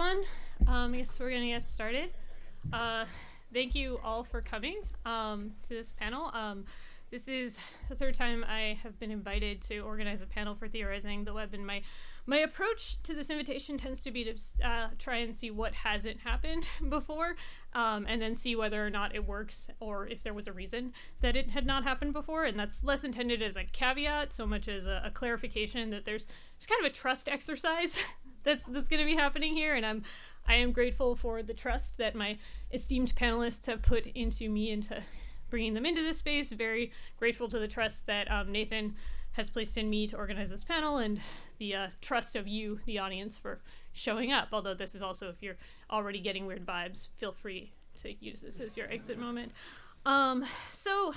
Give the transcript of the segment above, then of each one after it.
everyone. I guess we're going to get started. Thank you all for coming to this panel. This is the third time I have been invited to organize a panel for Theorizing the Web, and my approach to this invitation tends to be to try and see what hasn't happened before, and then see whether or not it works, or if there was a reason that it had not happened before. And that's less intended as a caveat so much as a clarification that there's kind of a trust exercise that's going to be happening here, and I am grateful for the trust that my esteemed panelists have put into me, into bringing them into this space. Very grateful to the trust that Nathan has placed in me to organize this panel, and the trust of you, the audience, for showing up. Although this is also, if you're already getting weird vibes, feel free to use this as your exit moment. So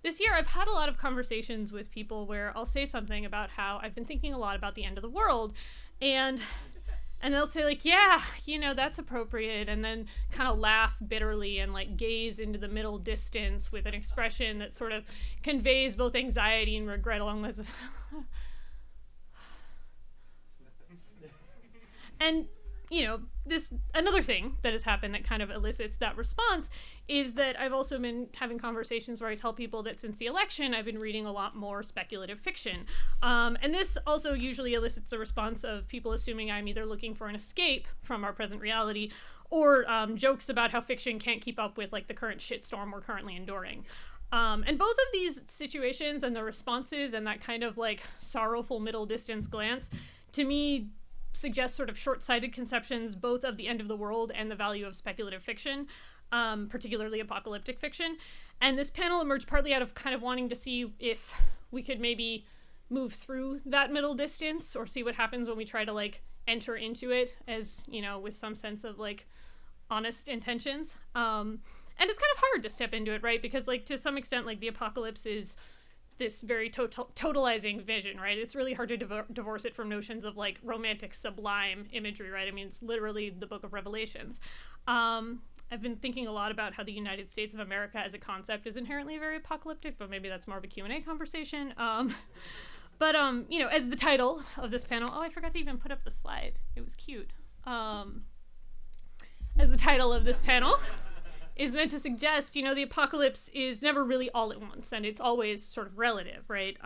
this year I've had a lot of conversations with people where I'll say something about how I've been thinking a lot about the end of the world, and they'll say, like, yeah, that's appropriate, and then kind of laugh bitterly and like gaze into the middle distance with an expression that sort of conveys both anxiety and regret along those. And this another thing that has happened that kind of elicits that response is that I've also been having conversations where I tell people that since the election I've been reading a lot more speculative fiction, and this also usually elicits the response of people assuming I'm either looking for an escape from our present reality or jokes about how fiction can't keep up with like the current shitstorm we're currently enduring. And both of these situations and the responses and that kind of like sorrowful middle distance glance to me suggest sort of short-sighted conceptions both of the end of the world and the value of speculative fiction, particularly apocalyptic fiction. And this panel emerged partly out of kind of wanting to see if we could maybe move through that middle distance or see what happens when we try to like enter into it as, with some sense of like honest intentions. And it's kind of hard to step into it, right? Because like to some extent, like the apocalypse is this very totalizing vision, right? It's really hard to divorce it from notions of like romantic sublime imagery, right? I mean, it's literally the book of Revelations. I've been thinking a lot about how the United States of America as a concept is inherently very apocalyptic, but maybe that's more of a Q&A conversation. But as the title of this panel, I forgot to even put up the slide. It was cute. As the title of this panel is meant to suggest, the apocalypse is never really all at once, and it's always sort of relative, right?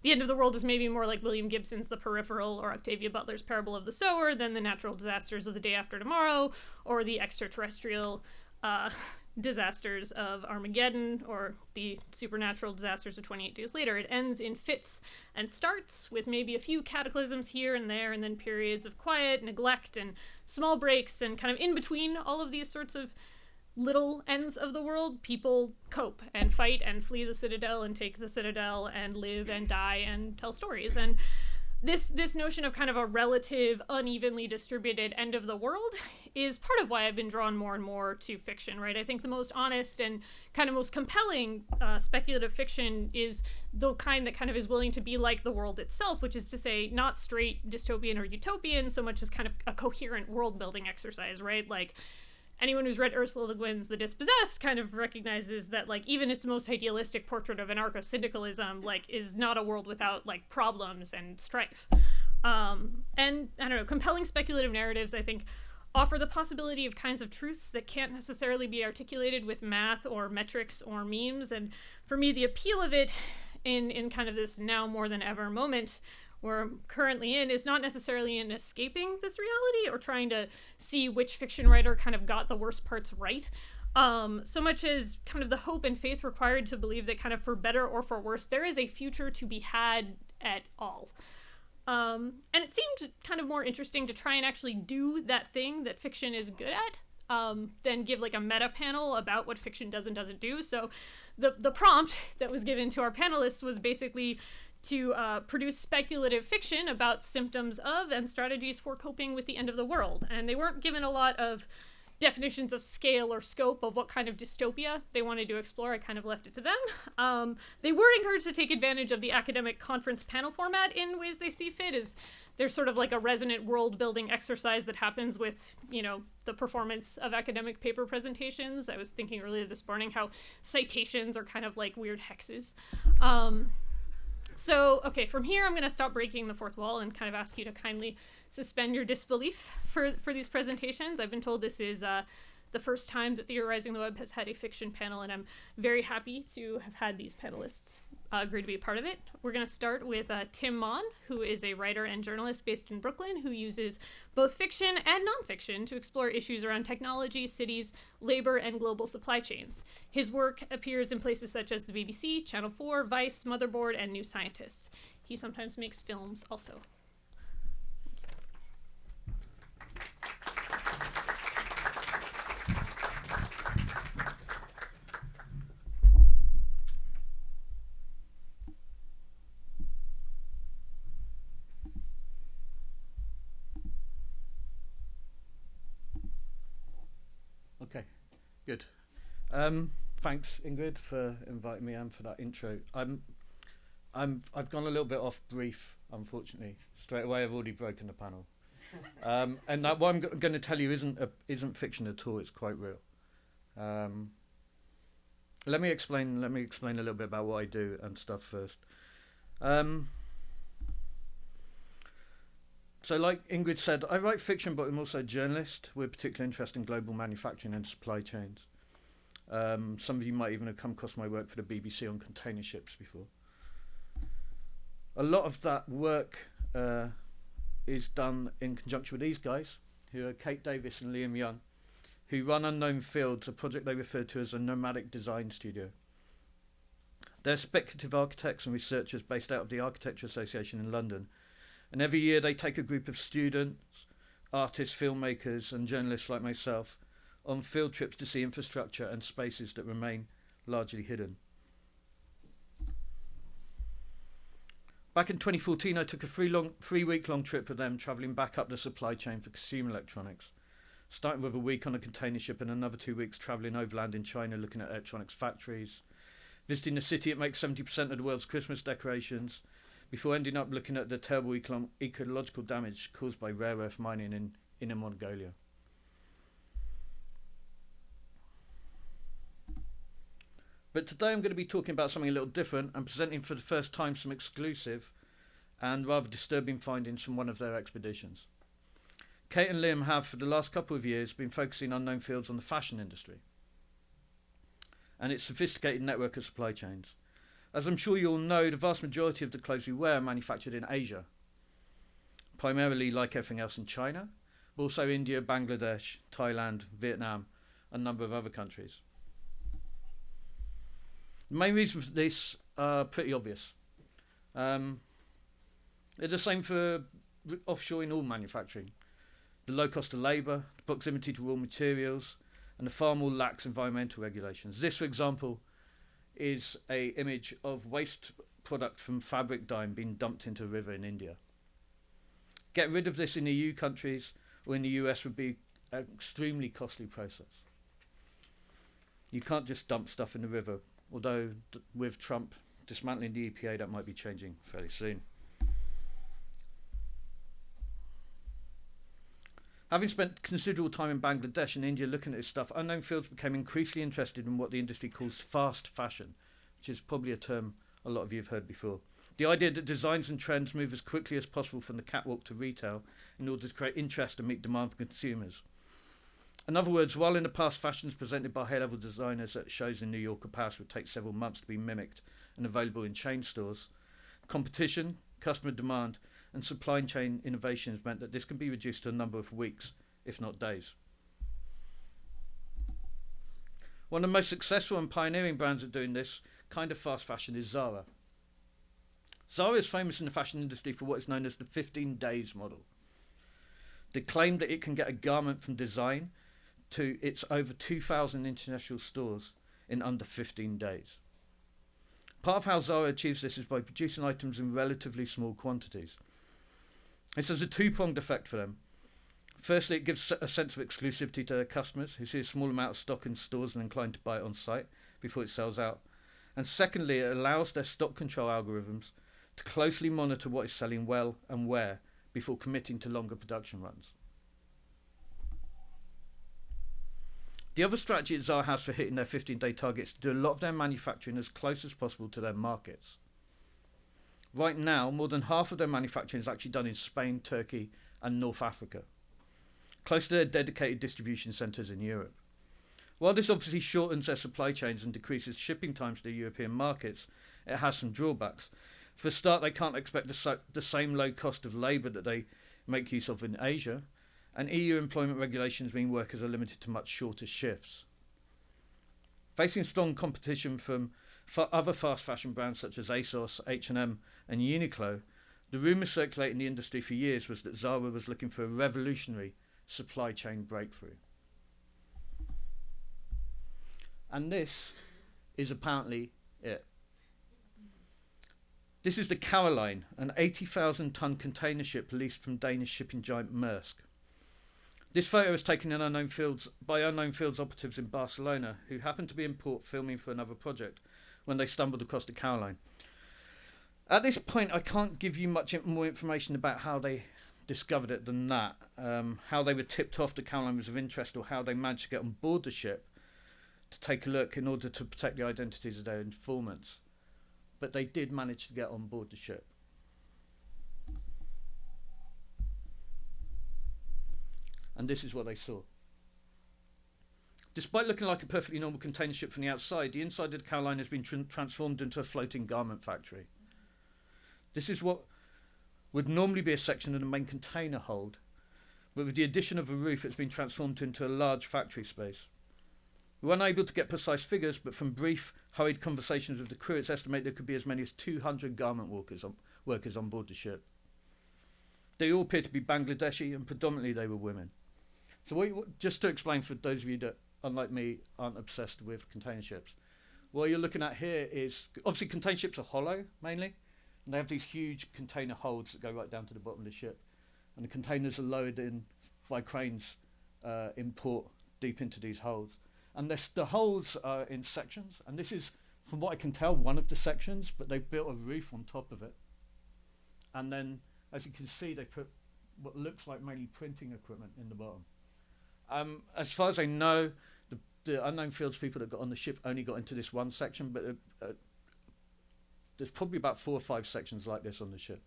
The end of the world is maybe more like William Gibson's The Peripheral or Octavia Butler's Parable of the Sower than the natural disasters of the day after tomorrow or the extraterrestrial disasters of Armageddon or the supernatural disasters of 28 Days Later. It ends in fits and starts with maybe a few cataclysms here and there, and then periods of quiet, neglect, and small breaks, and kind of in between all of these sorts of little ends of the world, people cope and fight and flee the citadel and take the citadel and live and die and tell stories. And this notion of kind of a relative, unevenly distributed end of the world is part of why I've been drawn more and more to fiction, right? I think the most honest and kind of most compelling speculative fiction is the kind that kind of is willing to be like the world itself, which is to say not straight dystopian or utopian so much as kind of a coherent world-building exercise, right? Like, anyone who's read Ursula Le Guin's The Dispossessed kind of recognizes that, like, even its most idealistic portrait of anarcho-syndicalism, like, is not a world without, like, problems and strife. And, I don't know, compelling speculative narratives, I think, offer the possibility of kinds of truths that can't necessarily be articulated with math or metrics or memes. And for me, the appeal of it in kind of this now more than ever moment we're currently in is not necessarily in escaping this reality or trying to see which fiction writer kind of got the worst parts right, so much as kind of the hope and faith required to believe that kind of for better or for worse, there is a future to be had at all. And it seemed kind of more interesting to try and actually do that thing that fiction is good at, than give like a meta panel about what fiction does and doesn't do. So the prompt that was given to our panelists was basically to produce speculative fiction about symptoms of and strategies for coping with the end of the world. And they weren't given a lot of definitions of scale or scope of what kind of dystopia they wanted to explore. I kind of left it to them. They were encouraged to take advantage of the academic conference panel format in ways they see fit, as there's sort of like a resonant world-building exercise that happens with, the performance of academic paper presentations. I was thinking earlier this morning how citations are kind of like weird hexes. So, okay, from here I'm going to stop breaking the fourth wall and kind of ask you to kindly suspend your disbelief for these presentations. I've been told this is the first time that Theorizing the Web has had a fiction panel, and I'm very happy to have had these panelists agree to be a part of it. We're going to start with Tim Mon, who is a writer and journalist based in Brooklyn who uses both fiction and nonfiction to explore issues around technology, cities, labor, and global supply chains. His work appears in places such as the BBC, Channel 4, Vice, Motherboard, and New Scientist. He sometimes makes films also. Okay, good. Thanks, Ingrid, for inviting me and for that intro. I've gone a little bit off brief, unfortunately. Straight away, I've already broken the panel. And that what I'm going to tell you isn't fiction at all. It's quite real. Let me explain a little bit about what I do and stuff first. So like Ingrid said, I write fiction, but I'm also a journalist with particular interest in global manufacturing and supply chains. Some of you might even have come across my work for the BBC on container ships before. A lot of that work is done in conjunction with these guys, who are Kate Davis and Liam Young, who run Unknown Fields, a project they refer to as a nomadic design studio. They're speculative architects and researchers based out of the Architecture Association in London. And every year they take a group of students, artists, filmmakers and journalists like myself on field trips to see infrastructure and spaces that remain largely hidden. Back in 2014 I took a 3-week-long trip with them, travelling back up the supply chain for consumer electronics, starting with a week on a container ship and another 2 weeks travelling overland in China looking at electronics factories, visiting the city that makes 70% of the world's Christmas decorations, before ending up looking at the terrible ecological damage caused by rare earth mining in Inner Mongolia. But today I'm going to be talking about something a little different and presenting for the first time some exclusive and rather disturbing findings from one of their expeditions. Kate and Liam have, for the last couple of years, been focusing Unknown Fields on the fashion industry and its sophisticated network of supply chains. As I'm sure you all know, the vast majority of the clothes we wear are manufactured in Asia, primarily, like everything else, in China, but also India, Bangladesh, Thailand, Vietnam, and a number of other countries. The main reason for this are pretty obvious. They're the same for offshoring all manufacturing. The low cost of labour, the proximity to raw materials, and the far more lax environmental regulations. This, for example, is an image of waste product from fabric dyeing being dumped into a river in India. Get rid of this in EU countries or in the US would be an extremely costly process. You can't just dump stuff in the river, although with Trump dismantling the EPA that might be changing fairly soon. Having spent considerable time in Bangladesh and India looking at this stuff, Unknown Fields became increasingly interested in what the industry calls fast fashion, which is probably a term a lot of you have heard before. The idea that designs and trends move as quickly as possible from the catwalk to retail in order to create interest and meet demand from consumers. In other words, while in the past fashions presented by high-level designers at shows in New York or Paris would take several months to be mimicked and available in chain stores, competition, customer demand, and supply chain innovations meant that this can be reduced to a number of weeks, if not days. One of the most successful and pioneering brands at doing this kind of fast fashion is Zara. Zara is famous in the fashion industry for what is known as the 15 days model. They claim that it can get a garment from design to its over 2,000 international stores in under 15 days. Part of how Zara achieves this is by producing items in relatively small quantities. This has a two-pronged effect for them. Firstly, it gives a sense of exclusivity to their customers who see a small amount of stock in stores and are inclined to buy it on site before it sells out. And secondly, it allows their stock control algorithms to closely monitor what is selling well and where before committing to longer production runs. The other strategy that Zara has for hitting their 15-day targets is to do a lot of their manufacturing as close as possible to their markets. Right now, more than half of their manufacturing is actually done in Spain, Turkey and North Africa, close to their dedicated distribution centres in Europe. While this obviously shortens their supply chains and decreases shipping times to the European markets, it has some drawbacks. For a start, they can't expect the same low cost of labour that they make use of in Asia, and EU employment regulations mean workers are limited to much shorter shifts. Facing strong competition from other fast fashion brands such as ASOS, H&M and Uniqlo, the rumour circulating in the industry for years was that Zara was looking for a revolutionary supply chain breakthrough. And this is apparently it. This is the Caroline, an 80,000-tonne container ship leased from Danish shipping giant Maersk. This photo was taken in by unknown fields operatives in Barcelona, who happened to be in port filming for another project when they stumbled across the Caroline. At this point, I can't give you much more information about how they discovered it than that. How they were tipped off the Caroline was of interest, or how they managed to get on board the ship to take a look in order to protect the identities of their informants. But they did manage to get on board the ship. And this is what they saw. Despite looking like a perfectly normal container ship from the outside, the inside of the Caroline has been transformed into a floating garment factory. This is what would normally be a section of the main container hold, but with the addition of a roof, it's been transformed into a large factory space. We were unable to get precise figures, but from brief, hurried conversations with the crew, it's estimated there could be as many as 200 garment workers on board the ship. They all appear to be Bangladeshi, and predominantly they were women. So just to explain for those of you that, unlike me, aren't obsessed with container ships, what you're looking at here is, obviously container ships are hollow, mainly, and they have these huge container holds that go right down to the bottom of the ship. And the containers are lowered in by cranes in port deep into these holds. And the holds are in sections, and this is, from what I can tell, one of the sections, but they've built a roof on top of it. And then, as you can see, they put what looks like mainly printing equipment in the bottom. As far as I know, the unknown fields people that got on the ship only got into this one section, but there's probably about 4 or 5 sections like this on the ship.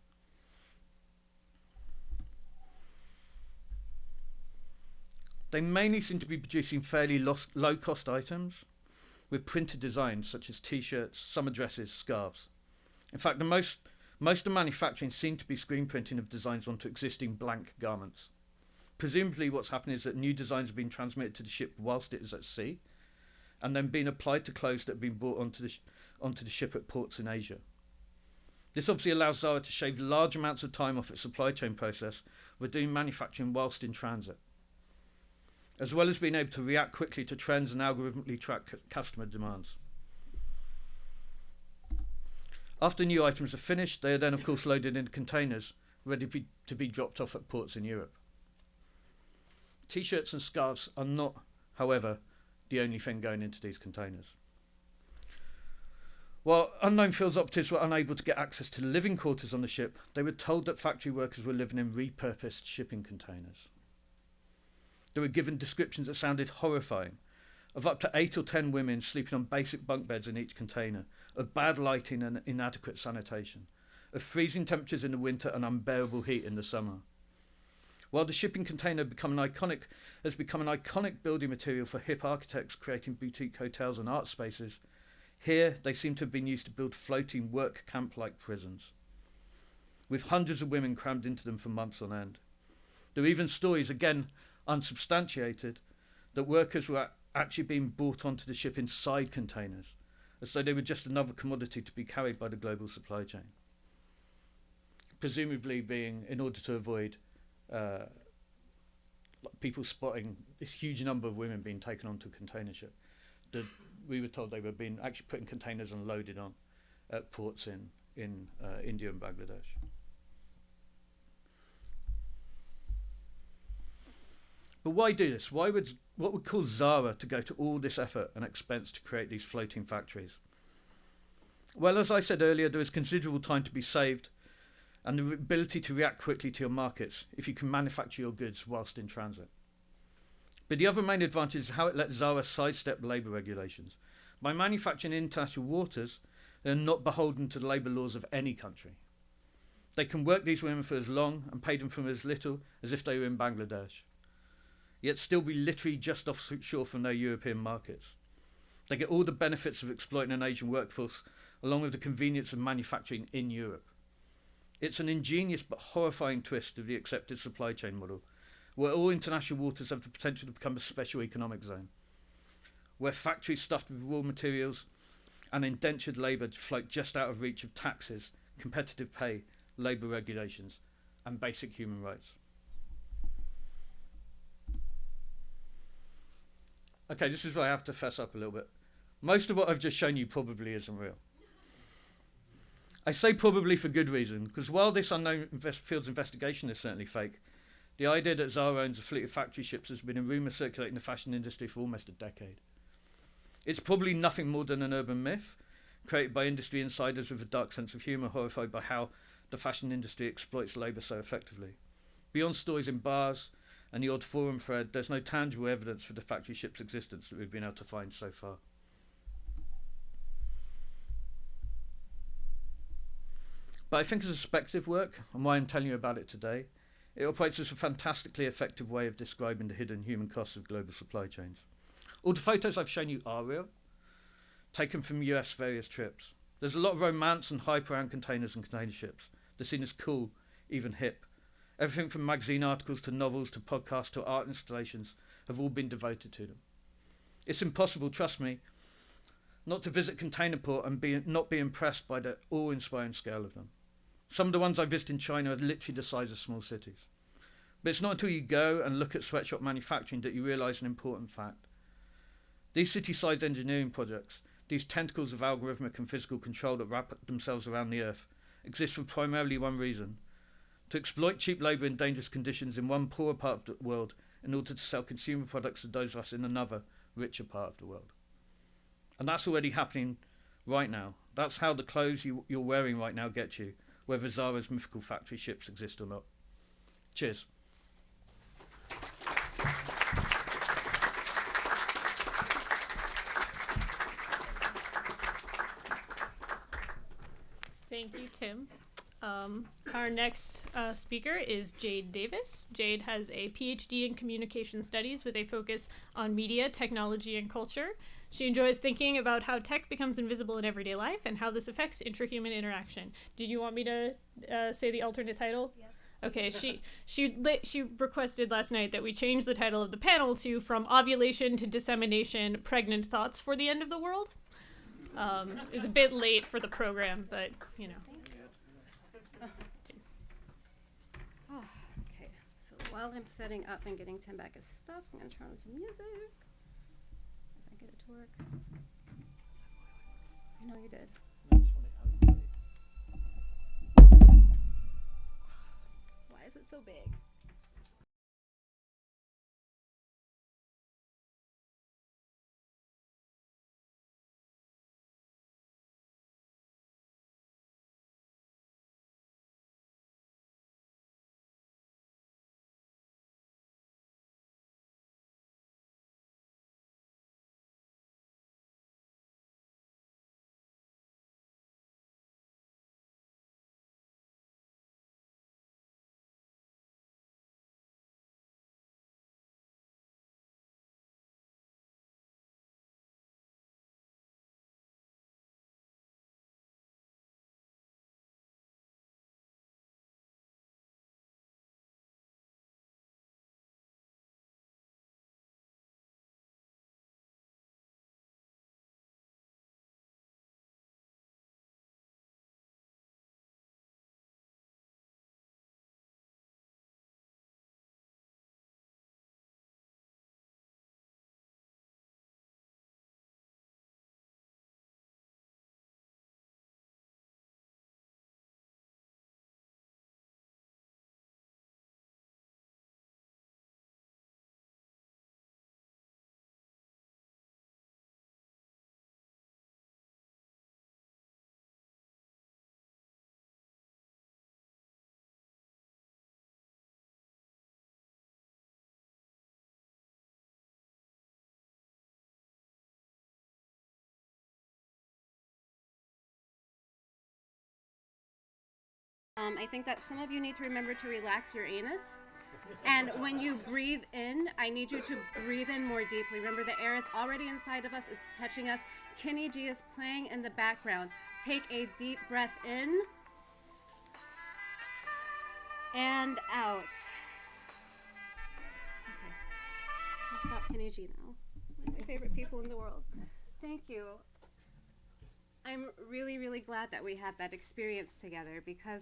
They mainly seem to be producing fairly low-cost items with printed designs such as t-shirts, summer dresses, scarves. In fact, most of the manufacturing seem to be screen printing of designs onto existing blank garments. Presumably what's happening is that new designs have been transmitted to the ship whilst it is at sea, and then being applied to clothes that have been brought onto the ship at ports in Asia. This obviously allows Zara to shave large amounts of time off its supply chain process with doing manufacturing whilst in transit, as well as being able to react quickly to trends and algorithmically track customer demands. After new items are finished, they are then of course loaded into containers, ready to be dropped off at ports in Europe. T-shirts and scarves are not, however, the only thing going into these containers. While unknown fields operatives were unable to get access to the living quarters on the ship, they were told that factory workers were living in repurposed shipping containers. They were given descriptions that sounded horrifying, of up to 8 or 10 women sleeping on basic bunk beds in each container, of bad lighting and inadequate sanitation, of freezing temperatures in the winter and unbearable heat in the summer. While the shipping container has become an iconic building material for hip architects creating boutique hotels and art spaces, here they seem to have been used to build floating work camp-like prisons, with hundreds of women crammed into them for months on end. There were even stories, again unsubstantiated, that workers were actually being brought onto the ship inside containers, as though they were just another commodity to be carried by the global supply chain. Presumably being in order to avoid people spotting this huge number of women being taken onto a container ship. We were told they were being actually put in containers and loaded on at ports in India and Bangladesh. But why do this? What would cause Zara to go to all this effort and expense to create these floating factories? Well, as I said earlier, there is considerable time to be saved and the ability to react quickly to your markets if you can manufacture your goods whilst in transit. But the other main advantage is how it lets Zara sidestep labour regulations. By manufacturing in international waters, they are not beholden to the labour laws of any country. They can work these women for as long and pay them for as little as if they were in Bangladesh, yet still be literally just offshore from their European markets. They get all the benefits of exploiting an Asian workforce along with the convenience of manufacturing in Europe. It's an ingenious but horrifying twist of the accepted supply chain model, where all international waters have the potential to become a special economic zone, where factories stuffed with raw materials and indentured labour float just out of reach of taxes, competitive pay, labour regulations, and basic human rights. Okay, this is where I have to fess up a little bit. Most of what I've just shown you probably isn't real. I say probably for good reason, because while this unknown fields investigation is certainly fake, the idea that Zara owns a fleet of factory ships has been a rumour circulating the fashion industry for almost a decade. It's probably nothing more than an urban myth, created by industry insiders with a dark sense of humour, horrified by how the fashion industry exploits labour so effectively. Beyond stories in bars and the odd forum thread, there's no tangible evidence for the factory ship's existence that we've been able to find so far. But I think as a speculative work, and why I'm telling you about it today, it operates as a fantastically effective way of describing the hidden human costs of global supply chains. All the photos I've shown you are real, taken from US various trips. There's a lot of romance and hype around containers and container ships. They're seen as cool, even hip. Everything from magazine articles to novels to podcasts to art installations have all been devoted to them. It's impossible, trust me, not to visit container port and not be impressed by the awe-inspiring scale of them. Some of the ones I visit in China are literally the size of small cities. But it's not until you go and look at sweatshop manufacturing that you realise an important fact. These city-sized engineering projects, these tentacles of algorithmic and physical control that wrap themselves around the earth, exist for primarily one reason: to exploit cheap labour in dangerous conditions in one poorer part of the world in order to sell consumer products to those of us in another, richer part of the world. And that's already happening right now. That's how the clothes you're wearing right now get you, whether Zara's mythical factory ships exist or not. Cheers. Thank you, Tim. Our next speaker is Jade Davis. Jade has a PhD in communication studies with a focus on media, technology, and culture. She enjoys thinking about how tech becomes invisible in everyday life and how this affects intrahuman interaction. Did you want me to say the alternate title? Yes. Okay, she requested last night that we change the title of the panel to From Ovulation to Dissemination, Pregnant Thoughts for the End of the World. It was a bit late for the program, but, you know. Oh, okay, so while I'm setting up and getting Tim back his stuff, I'm going to turn on some music. If I get it to work. I know you did. Why is it so big? I think that some of you need to remember to relax your anus. And when you breathe in, I need you to breathe in more deeply. Remember, the air is already inside of us. It's touching us. Kenny G is playing in the background. Take a deep breath in and out. Okay. I'll stop Kenny G now. He's one of my favorite people in the world. Thank you. I'm really, really glad that we had that experience together because,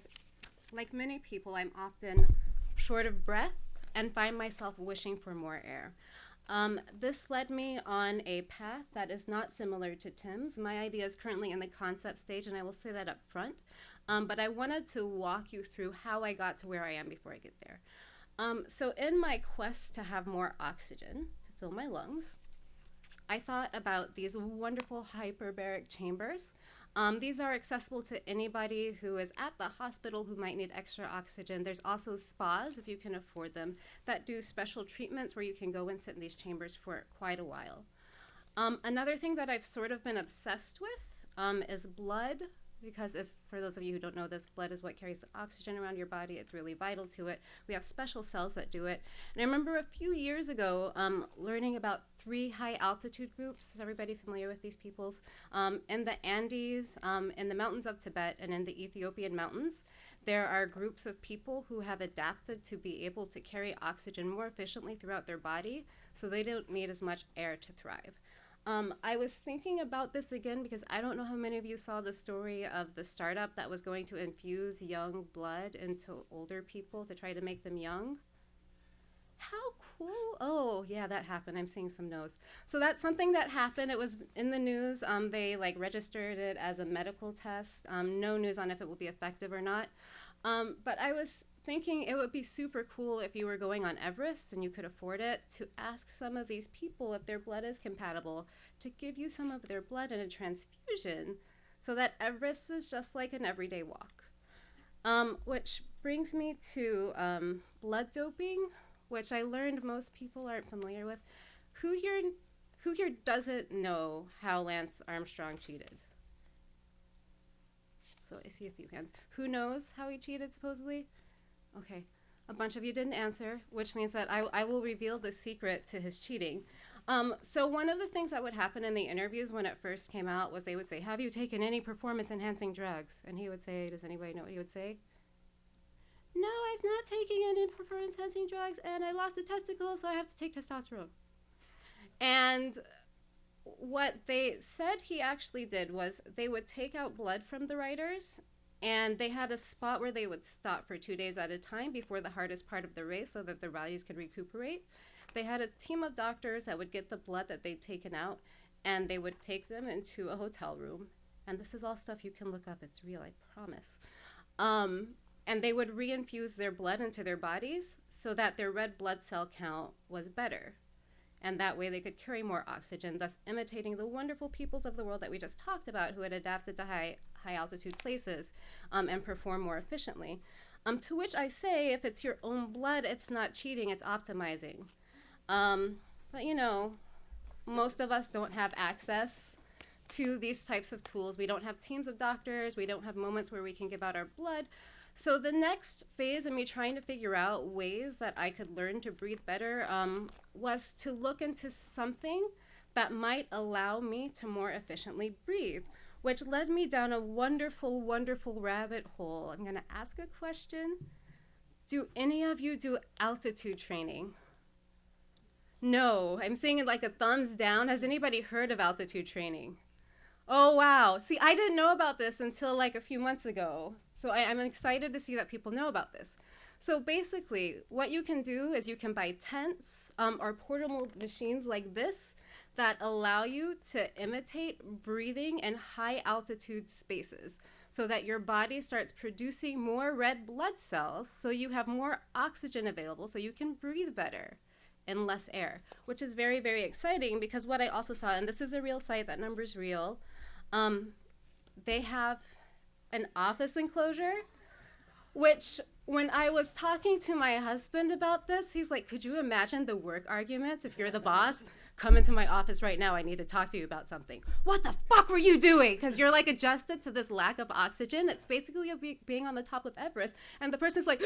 like many people, I'm often short of breath and find myself wishing for more air. This led me on a path that is not similar to Tim's. My idea is currently in the concept stage, and I will say that up front. But I wanted to walk you through how I got to where I am before I get there. So in my quest to have more oxygen to fill my lungs, I thought about these wonderful hyperbaric chambers. These are accessible to anybody who is at the hospital who might need extra oxygen. There's also spas, if you can afford them, that do special treatments where you can go and sit in these chambers for quite a while. Another thing that I've sort of been obsessed with is blood, because for those of you who don't know this, blood is what carries the oxygen around your body. It's really vital to it. We have special cells that do it. And I remember a few years ago learning about 3 high altitude groups. Is everybody familiar with these peoples? In the Andes, in the mountains of Tibet, and in the Ethiopian mountains, there are groups of people who have adapted to be able to carry oxygen more efficiently throughout their body, so they don't need as much air to thrive. I was thinking about this again because I don't know how many of you saw the story of the startup that was going to infuse young blood into older people to try to make them young. How cool. Oh, yeah, that happened. I'm seeing some no's. So that's something that happened. It was in the news. They registered it as a medical test. No news on if it will be effective or not. But I was thinking it would be super cool if you were going on Everest and you could afford it to ask some of these people if their blood is compatible to give you some of their blood in a transfusion so that Everest is just like an everyday walk. Which brings me to blood doping, which I learned most people aren't familiar with. Who here doesn't know how Lance Armstrong cheated? So I see a few hands. Who knows how he cheated, supposedly? Okay, a bunch of you didn't answer, which means that I will reveal the secret to his cheating. So one of the things that would happen in the interviews when it first came out was they would say, have you taken any performance-enhancing drugs? And he would say, does anybody know what he would say? No, I've not taken any performance-enhancing drugs, and I lost a testicle, so I have to take testosterone. And what they said he actually did was they would take out blood from the riders, and they had a spot where they would stop for 2 days at a time before the hardest part of the race so that their bodies could recuperate. They had a team of doctors that would get the blood that they'd taken out, and they would take them into a hotel room. And this is all stuff you can look up. It's real, I promise. And they would reinfuse their blood into their bodies so that their red blood cell count was better. And that way they could carry more oxygen, thus imitating the wonderful peoples of the world that we just talked about who had adapted to high altitude places and perform more efficiently. To which I say, if it's your own blood, it's not cheating, it's optimizing. But you know, most of us don't have access to these types of tools. We don't have teams of doctors. We don't have moments where we can give out our blood. So the next phase of me trying to figure out ways that I could learn to breathe better was to look into something that might allow me to more efficiently breathe, which led me down a wonderful, wonderful rabbit hole. I'm gonna ask a question. Do any of you do altitude training? No, I'm seeing it like a thumbs down. Has anybody heard of altitude training? Oh, wow. See, I didn't know about this until like a few months ago. So I'm excited to see that people know about this. So basically, what you can do is you can buy tents or portable machines like this that allow you to imitate breathing in high altitude spaces so that your body starts producing more red blood cells so you have more oxygen available so you can breathe better in less air, which is very, very exciting because what I also saw, and this is a real site, that number's real, they have an office enclosure, which when I was talking to my husband about this, he's like, could you imagine the work arguments if you're the boss? Come into my office right now. I need to talk to you about something. What the fuck were you doing? Because you're like adjusted to this lack of oxygen. It's basically being on the top of Everest. And the person's like,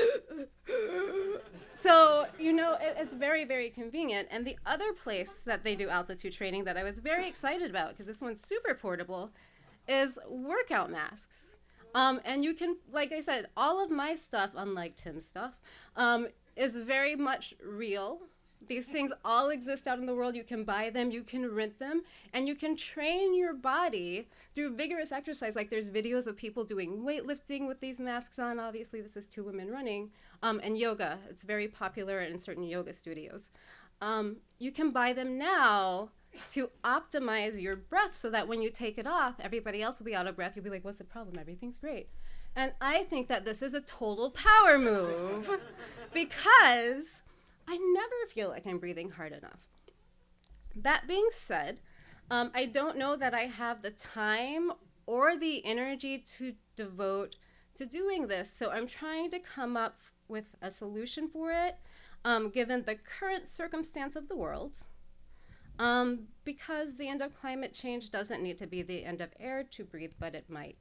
so, it's very, very convenient. And the other place that they do altitude training that I was very excited about, because this one's super portable, is workout masks. And you can, like I said, all of my stuff, unlike Tim's stuff, is very much real. These things all exist out in the world. You can buy them, you can rent them, and you can train your body through vigorous exercise. Like there's videos of people doing weightlifting with these masks on. Obviously, this is two women running, and yoga. It's very popular in certain yoga studios. You can buy them now to optimize your breath so that when you take it off, everybody else will be out of breath. You'll be like, what's the problem? Everything's great. And I think that this is a total power move because I never feel like I'm breathing hard enough. That being said, I don't know that I have the time or the energy to devote to doing this. So I'm trying to come up with a solution for it, given the current circumstance of the world. Because the end of climate change doesn't need to be the end of air to breathe, but it might.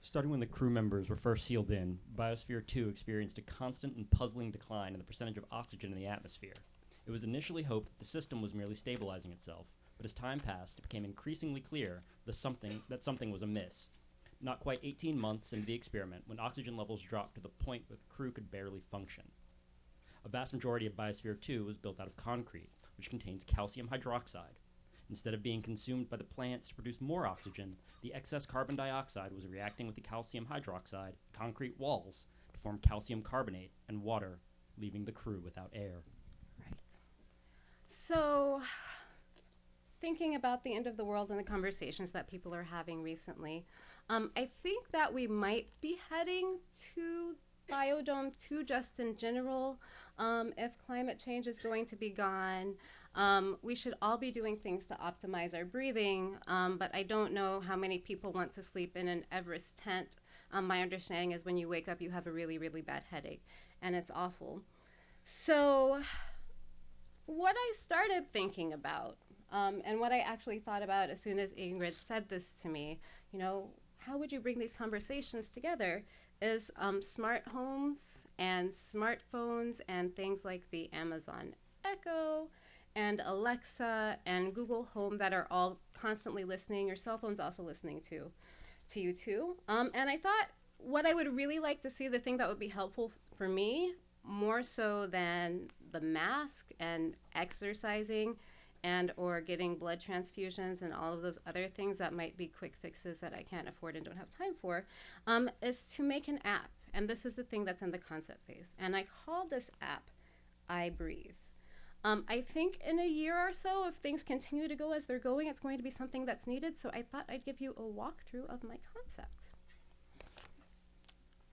Starting when the crew members were first sealed in, Biosphere 2 experienced a constant and puzzling decline in the percentage of oxygen in the atmosphere. It was initially hoped that the system was merely stabilizing itself, but as time passed, it became increasingly clear that something was amiss. Not quite 18 months into the experiment, when oxygen levels dropped to the point where the crew could barely function. A vast majority of Biosphere 2 was built out of concrete, which contains calcium hydroxide. Instead of being consumed by the plants to produce more oxygen, the excess carbon dioxide was reacting with the calcium hydroxide, concrete walls, to form calcium carbonate and water, leaving the crew without air. Right. So, thinking about the end of the world and the conversations that people are having recently, I think that we might be heading to Biodome 2 just in general. If climate change is going to be gone, we should all be doing things to optimize our breathing, but I don't know how many people want to sleep in an Everest tent. My understanding is when you wake up, you have a really, really bad headache, and it's awful. So what I started thinking about, and what I actually thought about as soon as Ingrid said this to me, how would you bring these conversations together, is smart homes and smartphones and things like the Amazon Echo and Alexa and Google Home that are all constantly listening. Your cell phone's also listening to you too. And I thought what I would really like to see, the thing that would be helpful for me, more so than the mask and exercising and or getting blood transfusions and all of those other things that might be quick fixes that I can't afford and don't have time for, is to make an app. And this is the thing that's in the concept phase. And I call this app I Breathe. I think in a year or so, if things continue to go as they're going, it's going to be something that's needed. So I thought I'd give you a walkthrough of my concept.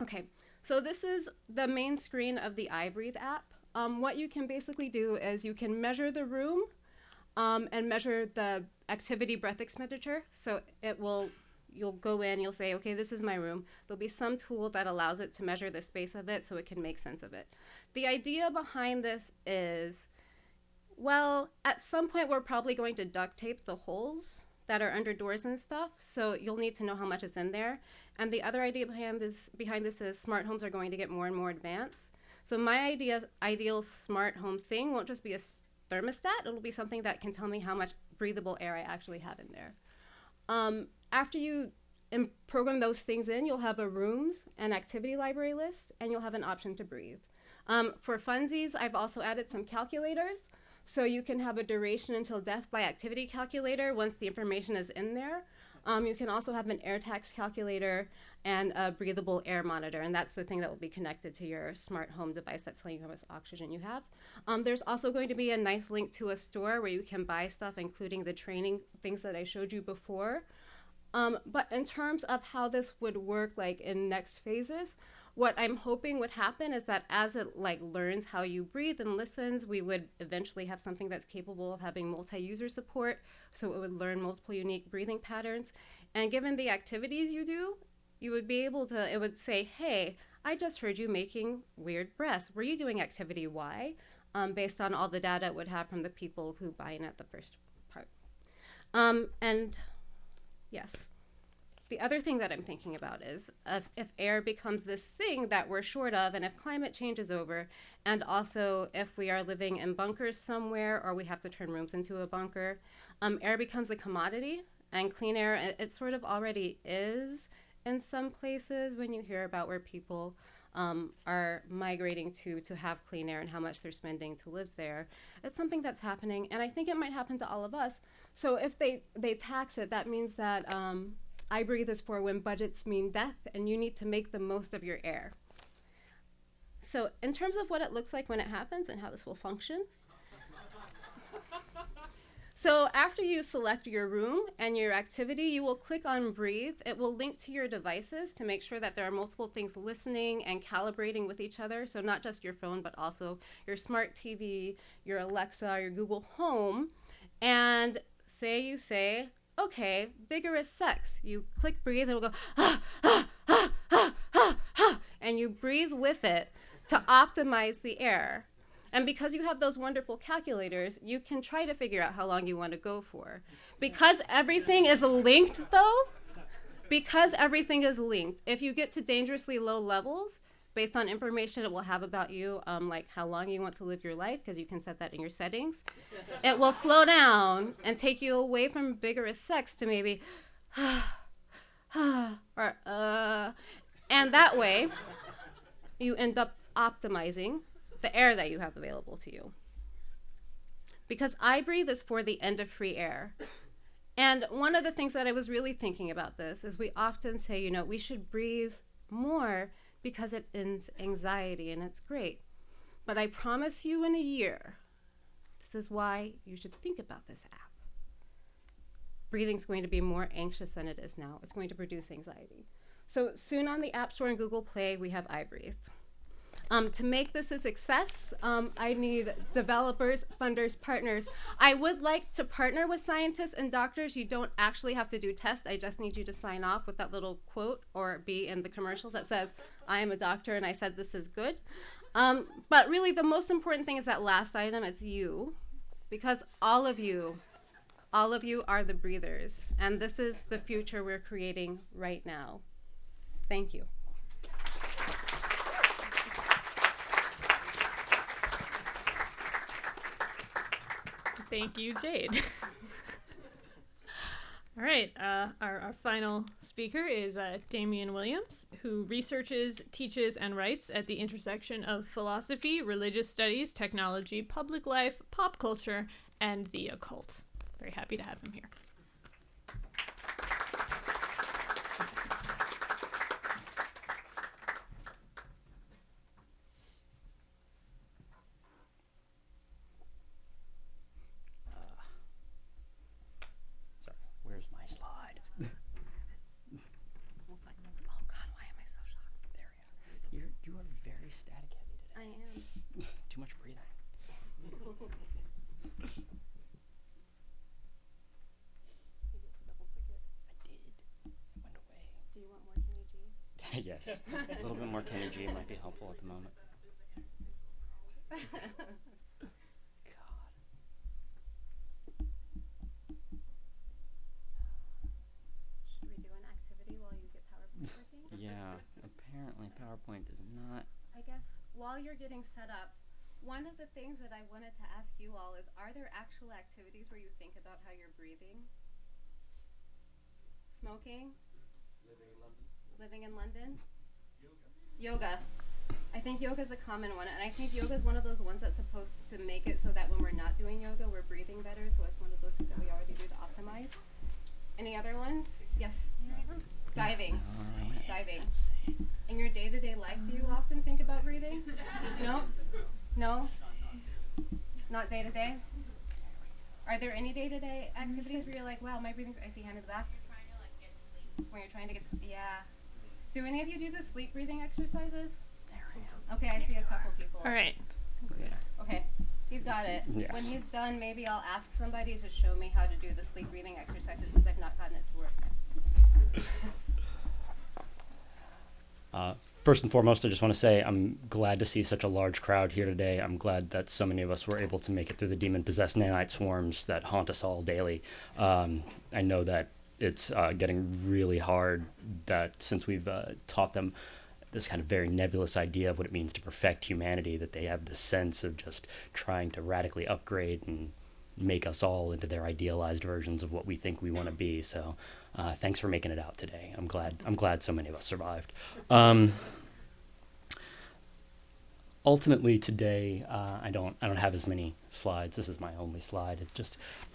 Okay, so this is the main screen of the I Breathe app. What you can basically do is you can measure the room and measure the activity breath expenditure. So you'll go in, you'll say, okay, this is my room. There'll be some tool that allows it to measure the space of it so it can make sense of it. The idea behind this is, well, at some point we're probably going to duct tape the holes that are under doors and stuff, so you'll need to know how much is in there. And the other idea behind this is smart homes are going to get more and more advanced. So my ideal smart home thing won't just be a thermostat, it'll be something that can tell me how much breathable air I actually have in there. After you program those things in, you'll have a rooms and activity library list, and you'll have an option to breathe. For funsies, I've also added some calculators, so you can have a duration until death by activity calculator once the information is in there. You can also have an air tax calculator and a breathable air monitor, and that's the thing that will be connected to your smart home device that's telling you how much oxygen you have. There's also going to be a nice link to a store where you can buy stuff, including the training things that I showed you before. But in terms of how this would work, like in next phases, what I'm hoping would happen is that as it learns how you breathe and listens, we would eventually have something that's capable of having multi-user support, so it would learn multiple unique breathing patterns. And given the activities you do, you would be able to, it would say, hey, I just heard you making weird breaths. Were you doing activity Y? Based on all the data it would have from the people who buy in at the first part. And yes. The other thing that I'm thinking about is if air becomes this thing that we're short of, and if climate change is over, and also if we are living in bunkers somewhere or we have to turn rooms into a bunker, air becomes a commodity, and clean air, it sort of already is in some places when you hear about where people are migrating to have clean air and how much they're spending to live there. It's something that's happening, and I think it might happen to all of us. So if they tax it, that means that I breathe is for when budgets mean death, and you need to make the most of your air. So in terms of what it looks like when it happens and how this will function, so after you select your room and your activity, you will click on breathe. It will link to your devices to make sure that there are multiple things listening and calibrating with each other. So not just your phone, but also your smart TV, your Alexa, your Google Home. And you say, okay, vigorous sex. You click breathe, and it'll go, ah, ah, ah, ah, ah, ah, and you breathe with it to optimize the air. And because you have those wonderful calculators, you can try to figure out how long you want to go for. Because everything is linked, though, if you get to dangerously low levels, based on information it will have about you, like how long you want to live your life, because you can set that in your settings, it will slow down and take you away from vigorous sex to maybe, or, and that way, you end up optimizing the air that you have available to you. Because I breathe is for the end of free air. And one of the things that I was really thinking about this is we often say, we should breathe more because it ends anxiety, and it's great. But I promise you in a year, this is why you should think about this app. Breathing's going to be more anxious than it is now. It's going to produce anxiety. So soon on the App Store and Google Play, we have iBreathe. To make this a success, I need developers, funders, partners. I would like to partner with scientists and doctors. You don't actually have to do tests. I just need you to sign off with that little quote or be in the commercials that says, I am a doctor and I said this is good. But really the most important thing is that last item, it's you. Because all of you are the breathers. And this is the future we're creating right now. Thank you. Thank you, Jade. All right, our final speaker is Damian Williams, who researches, teaches, and writes at the intersection of philosophy, religious studies, technology, public life, pop culture, and the occult. Very happy to have him here. Yes, a little bit more Kenny G might be helpful at the moment. God. Should we do an activity while you get PowerPoint working? Yeah, apparently PowerPoint does not. I guess while you're getting set up, one of the things that I wanted to ask you all is, are there actual activities where you think about how you're breathing? Smoking? Living in London? Yoga. I think yoga is a common one, and I think yoga is one of those ones that's supposed to make it so that when we're not doing yoga, we're breathing better, so it's one of those things that we already do to optimize. Any other ones? Yes? Diving. Diving. In your day-to-day life, do you often think about breathing? No? No? Not day-to-day? Are there any day-to-day activities where you're like, wow, my breathing, I see hand in the back? When you're trying to get, yeah. Do any of you do the sleep breathing exercises? Okay, I see a couple people. All right. Okay, he's got it. Yes. When he's done, maybe I'll ask somebody to show me how to do the sleep breathing exercises because I've not gotten it to work. First and foremost, I just want to say I'm glad to see such a large crowd here today. I'm glad that so many of us were able to make it through the demon-possessed nanite swarms that haunt us all daily. I know that it's getting really hard that since we've taught them this kind of very nebulous idea of what it means to perfect humanity, that they have this sense of just trying to radically upgrade and make us all into their idealized versions of what we think we want to be. So thanks for making it out today. I'm glad so many of us survived. Ultimately today, I don't have as many slides. This is my only slide.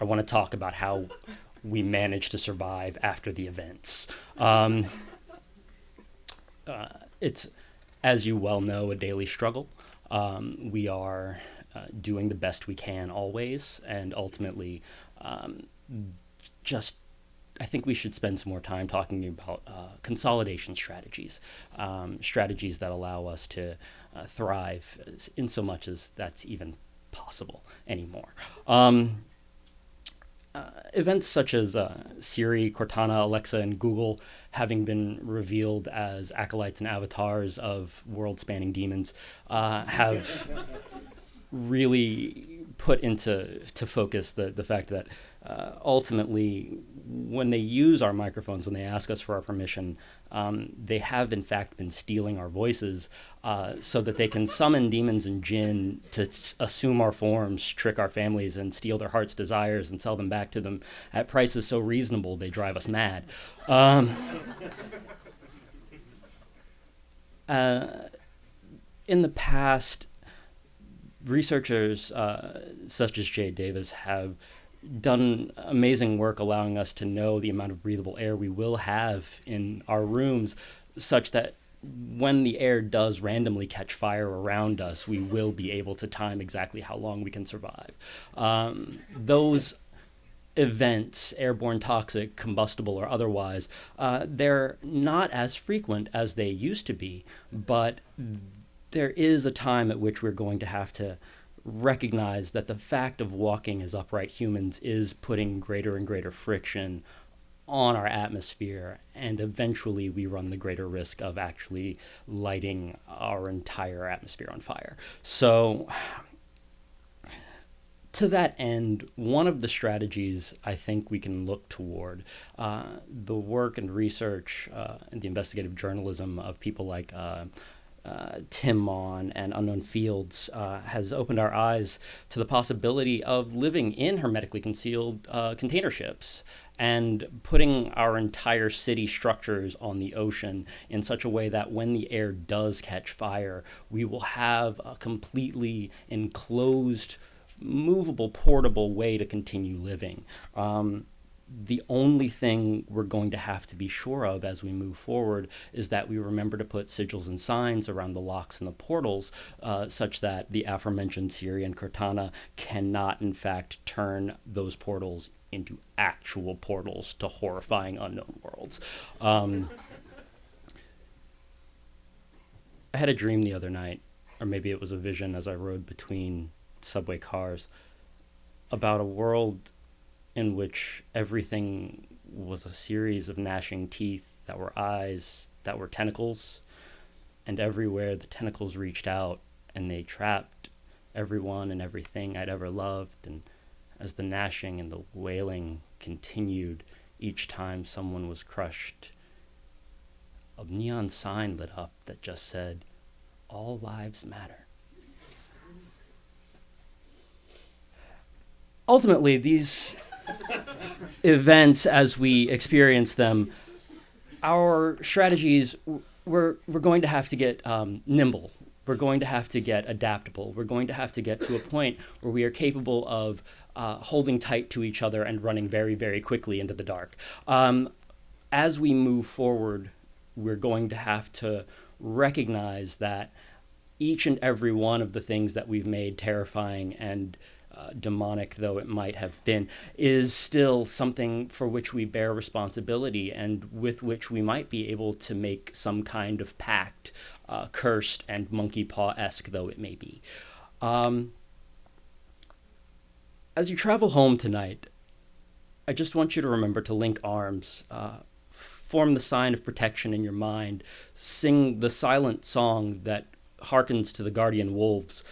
I want to talk about how we managed to survive after the events. It's, as you well know, a daily struggle. We are doing the best we can always, and ultimately, I think we should spend some more time talking about consolidation strategies, strategies that allow us to thrive in so much as that's even possible anymore. Events such as Siri, Cortana, Alexa, and Google having been revealed as acolytes and avatars of world-spanning demons have really put into focus the fact that ultimately, when they use our microphones, when they ask us for our permission, they have in fact been stealing our voices so that they can summon demons and jinn to assume our forms, trick our families, and steal their heart's desires and sell them back to them at prices so reasonable they drive us mad. In the past, researchers such as Jay Davis have done amazing work allowing us to know the amount of breathable air we will have in our rooms, such that when the air does randomly catch fire around us, we will be able to time exactly how long we can survive. Those events, airborne, toxic, combustible, or otherwise, they're not as frequent as they used to be, but there is a time at which we're going to have to recognize that the fact of walking as upright humans is putting greater and greater friction on our atmosphere, and eventually we run the greater risk of actually lighting our entire atmosphere on fire. So to that end, one of the strategies I think we can look toward, the work and research and the investigative journalism of people like Tim Mon and Unknown Fields has opened our eyes to the possibility of living in hermetically concealed container ships and putting our entire city structures on the ocean in such a way that when the air does catch fire, we will have a completely enclosed, movable, portable way to continue living. The only thing we're going to have to be sure of as we move forward is that we remember to put sigils and signs around the locks and the portals such that the aforementioned Siri and Cortana cannot, in fact, turn those portals into actual portals to horrifying unknown worlds. I had a dream the other night, or maybe it was a vision as I rode between subway cars, about a world in which everything was a series of gnashing teeth that were eyes, that were tentacles, and everywhere the tentacles reached out and they trapped everyone and everything I'd ever loved. And as the gnashing and the wailing continued, each time someone was crushed, a neon sign lit up that just said, "All lives matter." Ultimately, these events, as we experience them, our strategies, we're going to have to get nimble. We're going to have to get adaptable. We're going to have to get to a point where we are capable of holding tight to each other and running very, very quickly into the dark. As we move forward, we're going to have to recognize that each and every one of the things that we've made terrifying and demonic though it might have been, is still something for which we bear responsibility and with which we might be able to make some kind of pact, cursed and monkey paw-esque though it may be. As you travel home tonight, I just want you to remember to link arms form the sign of protection in your mind, sing the silent song that harkens to the guardian wolves,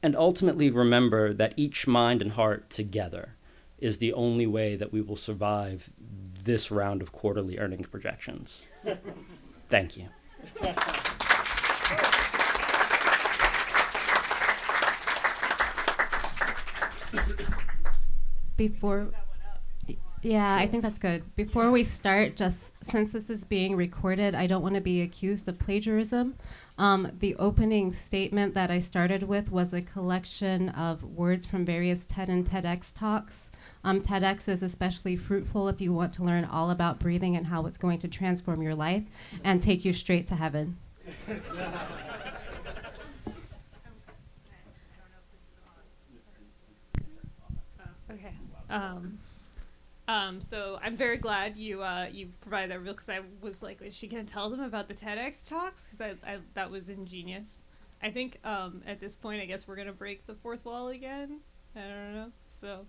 and ultimately remember that each mind and heart together is the only way that we will survive this round of quarterly earnings projections. Thank you. Before, yeah, I think that's good. Before we start, just since this is being recorded, I don't want to be accused of plagiarism. The opening statement that I started with was a collection of words from various TED and TEDx talks. TEDx is especially fruitful if you want to learn all about breathing and how it's going to transform your life and take you straight to heaven. Okay. So I'm very glad you provided that real, because I was like, is she gonna tell them about the TEDx talks? Because I that was ingenious. I think at this point, I guess we're gonna break the fourth wall again. I don't know. So,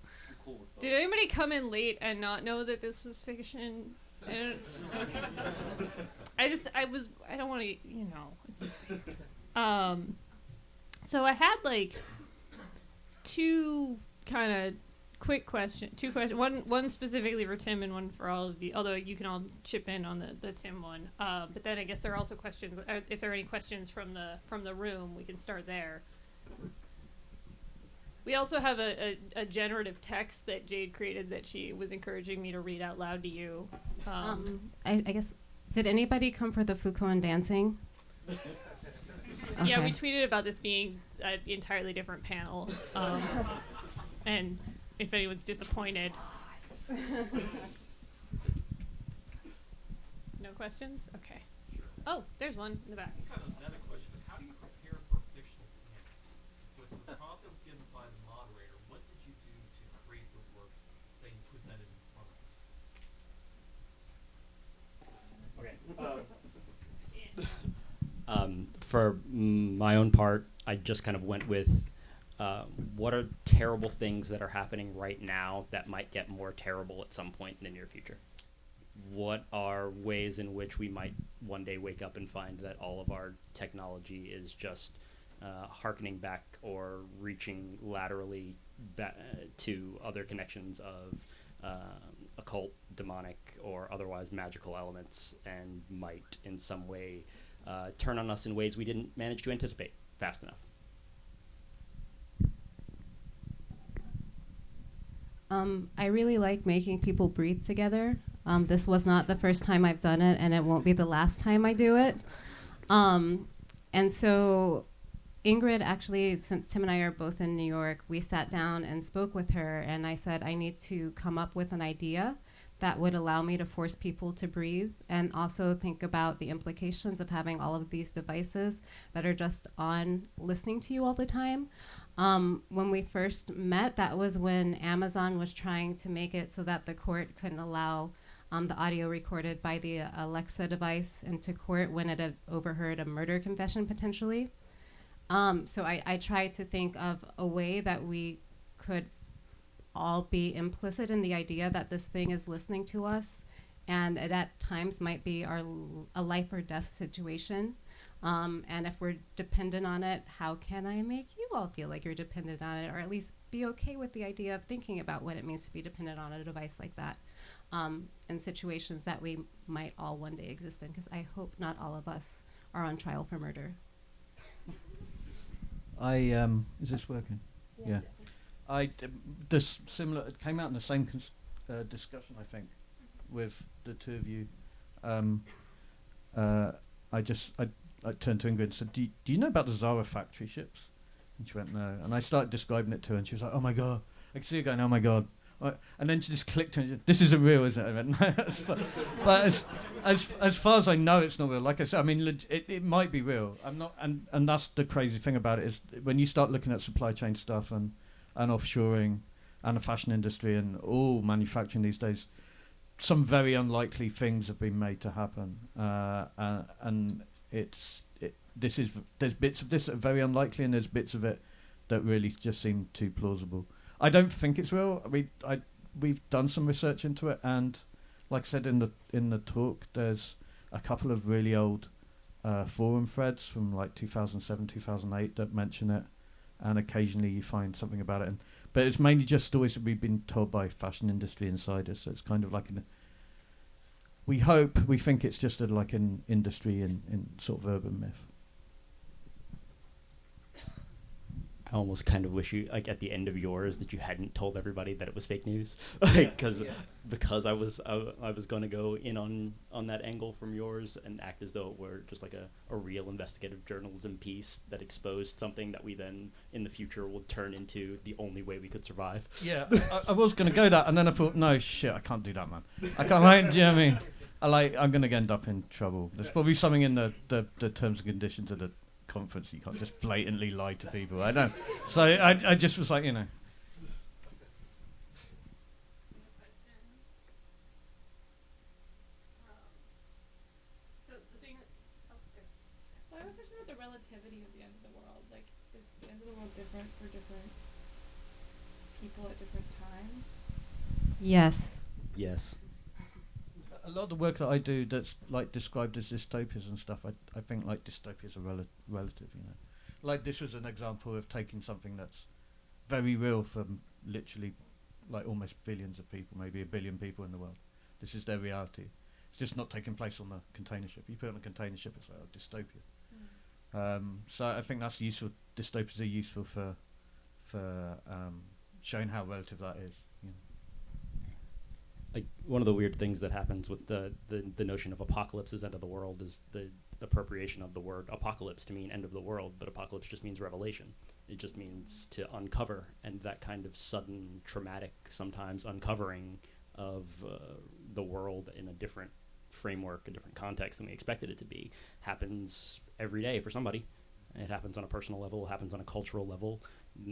did anybody come in late and not know that this was fiction? Okay. I don't want to, it's okay. So I had like two kind of quick two questions. One specifically for Tim and one for all of you, although you can all chip in on the Tim one. But then I guess there are also questions. If there are any questions from the room, we can start there. We also have a generative text that Jade created that she was encouraging me to read out loud to you. I guess, did anybody come for the Foucault and dancing? Yeah, we Okay. tweeted about this being an entirely different panel. And if anyone's disappointed. No questions? Okay. Oh, there's one in the back. This is kind of another question, but how do you prepare for a fictional panel? With the prompts given by the moderator, what did you do to create the works being presented in front of us? For my own part, I just kind of went with what are terrible things that are happening right now that might get more terrible at some point in the near future? What are ways in which we might one day wake up and find that all of our technology is just harkening back or reaching laterally to other connections of occult, demonic, or otherwise magical elements, and might in some way turn on us in ways we didn't manage to anticipate fast enough? I really like making people breathe together. This was not the first time I've done it, and it won't be the last time I do it. And so Ingrid, actually, since Tim and I are both in New York, we sat down and spoke with her, and I said, I need to come up with an idea that would allow me to force people to breathe and also think about the implications of having all of these devices that are just on listening to you all the time. When we first met, that was when Amazon was trying to make it so that the court couldn't allow the audio recorded by the Alexa device into court when it had overheard a murder confession potentially. So I tried to think of a way that we could all be implicit in the idea that this thing is listening to us, and it at times might be a life or death situation. And if we're dependent on it, how can I make you all feel like you're dependent on it, or at least be okay with the idea of thinking about what it means to be dependent on a device like that in situations that we might all one day exist in, because I hope not all of us are on trial for murder. Is this working? Yeah. This similar, it came out in the same discussion, I think, with the two of you. I turned to Ingrid and said, do you know about the Zara factory ships? And she went, no. And I started describing it to her, and she was like, oh my God. I could see her going, oh my God. And then she just clicked and she said, this isn't real, is it? I went, no. But as far as I know, it's not real. Like I said, I mean, it might be real. I'm not, and that's the crazy thing about it, is when you start looking at supply chain stuff and offshoring and the fashion industry and all manufacturing these days, some very unlikely things have been made to happen. And there's bits of this that are very unlikely, and there's bits of it that really just seem too plausible. I don't think it's real. We've done some research into it, and like I said in the talk, there's a couple of really old forum threads from like 2007, 2008 that mention it, and occasionally you find something about it. But it's mainly just stories that we've been told by fashion industry insiders. So it's kind of like we think it's just like an industry in sort of urban myth. I almost kind of wish you, like, at the end of yours, that you hadn't told everybody that it was fake news, because I was going to go in on that angle from yours and act as though it were just like a real investigative journalism piece that exposed something that we then in the future will turn into the only way we could survive. Yeah, I was going to go that, and then I thought, no shit, I can't do that, man. I can't. Like, do you know what I mean? I'm going to end up in trouble. There's probably something in the terms and conditions of the conference. You can't just blatantly lie to people. I don't. So I just was like, you know. So the thing, I have a question about the relativity of the end of the world. Like, is the end of the world different for different people at different times? Yes. Yes. A lot of the work that I do that's like described as dystopias and stuff, I think like dystopias are relative, you know. Like this was an example of taking something that's very real for literally like almost billions of people, maybe 1 billion people in the world. This is their reality. It's just not taking place on the container ship. You put it on a container ship, it's like a dystopia. So I think that's useful. Dystopias are useful for showing how relative that is. You know. Like, one of the weird things that happens with the notion of apocalypse as end of the world is the appropriation of the word apocalypse to mean end of the world, but apocalypse just means revelation. It just means to uncover, and that kind of sudden, traumatic, sometimes uncovering of the world in a different framework, a different context than we expected it to be, happens every day for somebody. It happens on a personal level, it happens on a cultural level.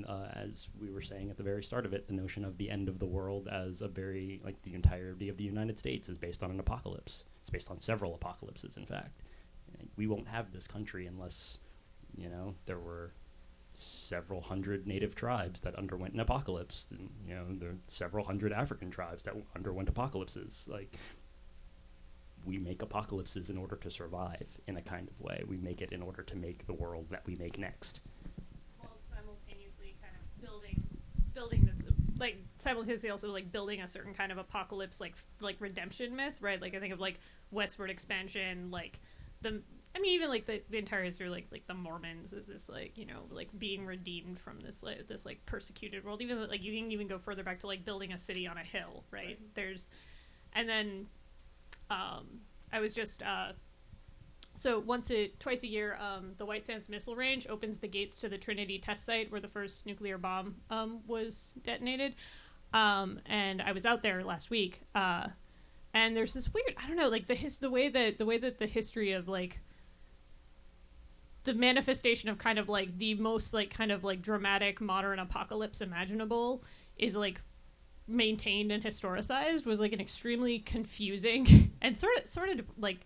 As we were saying at the very start of it, the notion of the end of the world as a very, like, the entirety of the United States is based on an apocalypse. It's based on several apocalypses, in fact. We won't have this country unless, you know, there were several hundred native tribes that underwent an apocalypse. And, you know, there are several hundred African tribes that underwent apocalypses. Like, we make apocalypses in order to survive in a kind of way. We make it in order to make the world that we make next. Simultaneously kind of building this, like, simultaneously also like building a certain kind of apocalypse, like redemption myth, right? Like I think of like westward expansion, like even like the entire history, like the Mormons is this, like, you know, like being redeemed from this like persecuted world. Even like you can even go further back to like building a city on a hill, right? And then I was just so twice a year, the White Sands Missile Range opens the gates to the Trinity test site where the first nuclear bomb was detonated. And I was out there last week. And there's this weird, I don't know, like the way that the history of like the manifestation of kind of like the most like kind of like dramatic modern apocalypse imaginable is like maintained and historicized was like an extremely confusing and sort of like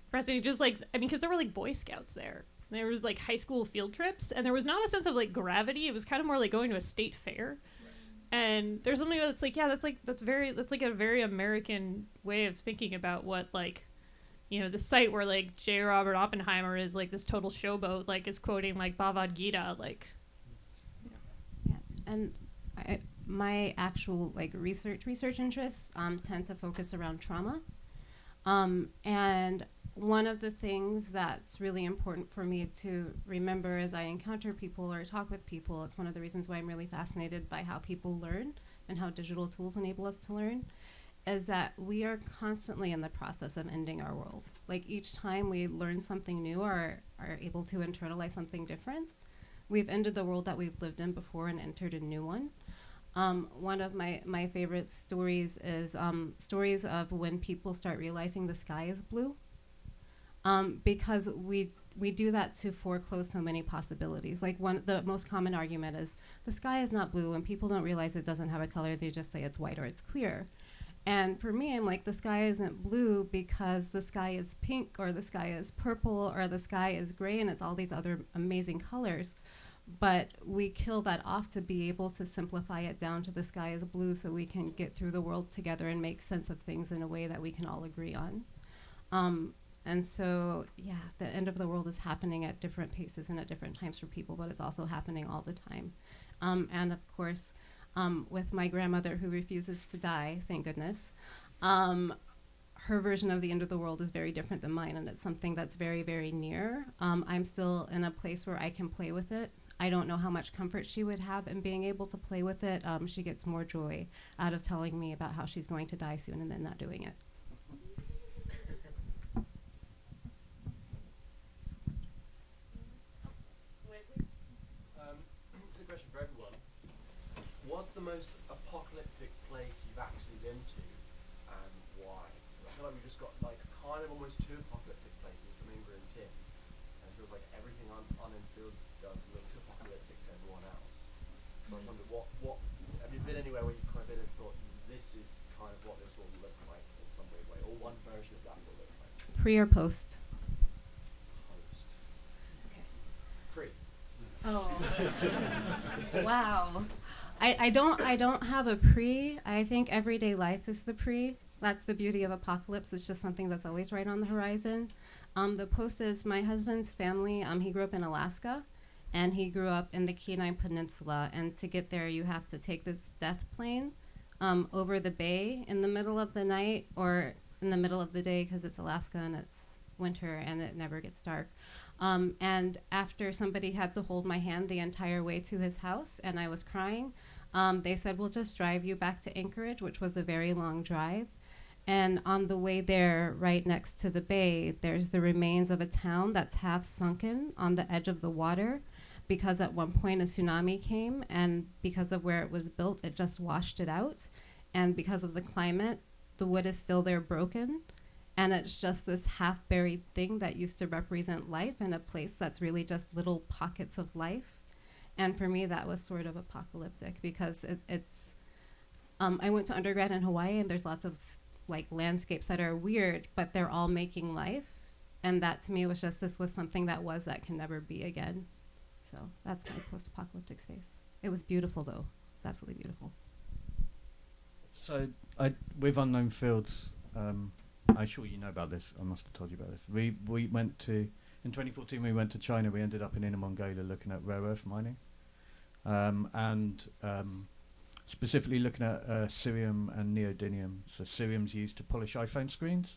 depressing, just like, I mean, because there were like Boy Scouts there. There was like high school field trips, and there was not a sense of like gravity. It was kind of more like going to a state fair. And there's something that's like, yeah, that's like a very American way of thinking about what, like, you know, the site where like J. Robert Oppenheimer is like this total showboat, like is quoting like Bhagavad Gita, like. Yeah, and my actual like research interests tend to focus around trauma, and one of the things that's really important for me to remember as I encounter people or talk with people, it's one of the reasons why I'm really fascinated by how people learn and how digital tools enable us to learn, is that we are constantly in the process of ending our world. Like each time we learn something new or are able to internalize something different, we've ended the world that we've lived in before and entered a new one. One of my favorite stories is stories of when people start realizing the sky is blue. Because we do that to foreclose so many possibilities. Like the most common argument is the sky is not blue, and people don't realize it doesn't have a color. They just say it's white or it's clear. And for me, I'm like, the sky isn't blue because the sky is pink or the sky is purple or the sky is gray, and it's all these other amazing colors. but we kill that off to be able to simplify it down to the sky is blue so we can get through the world together and make sense of things in a way that we can all agree on. And so, yeah, the end of the world is happening at different paces and at different times for people, but it's also happening all the time. And of course, with my grandmother who refuses to die, thank goodness, her version of the end of the world is very different than mine, and it's something that's very, very near. I'm still in a place where I can play with it. I don't know how much comfort she would have in being able to play with it. She gets more joy out of telling me about how she's going to die soon and then not doing it. It's a question for everyone. What's the most apocalyptic place you've actually been to, and why? I feel like we've just got like kind of almost two apocalyptic places from Ingrid and Tim, and it feels like everything on Infields does looks apocalyptic to everyone else. So I wonder what have you been anywhere where you've kind of been and thought this is kind of what this will look like in some weird way, or one version of that will look like? Pre or post? Post. Okay. Pre. Oh. Wow. I don't have a pre. I think everyday life is the pre. That's the beauty of apocalypse. It's just something that's always right on the horizon. The post is my husband's family. He grew up in Alaska, and he grew up in the Kenai Peninsula. And to get there, you have to take this death plane over the bay in the middle of the night or in the middle of the day because it's Alaska and it's winter and it never gets dark. And after somebody had to hold my hand the entire way to his house and I was crying, they said, we'll just drive you back to Anchorage, which was a very long drive. And on the way there, right next to the bay, there's the remains of a town that's half sunken on the edge of the water because at one point a tsunami came, and because of where it was built, it just washed it out. And because of the climate, the wood is still there broken. And it's just this half-buried thing that used to represent life in a place that's really just little pockets of life. And for me, that was sort of apocalyptic because it's I went to undergrad in Hawaii, and there's lots of like landscapes that are weird, but they're all making life. And that to me was just, this was something that can never be again. So that's my post-apocalyptic space. It was beautiful though. It's absolutely beautiful. So with Unknown Fields, I'm sure you know about this. I must have told you about this. We went to, in 2014 we went to China. We ended up in Inner Mongolia looking at rare earth mining, and specifically looking at cerium and neodymium. So cerium's used to polish iPhone screens,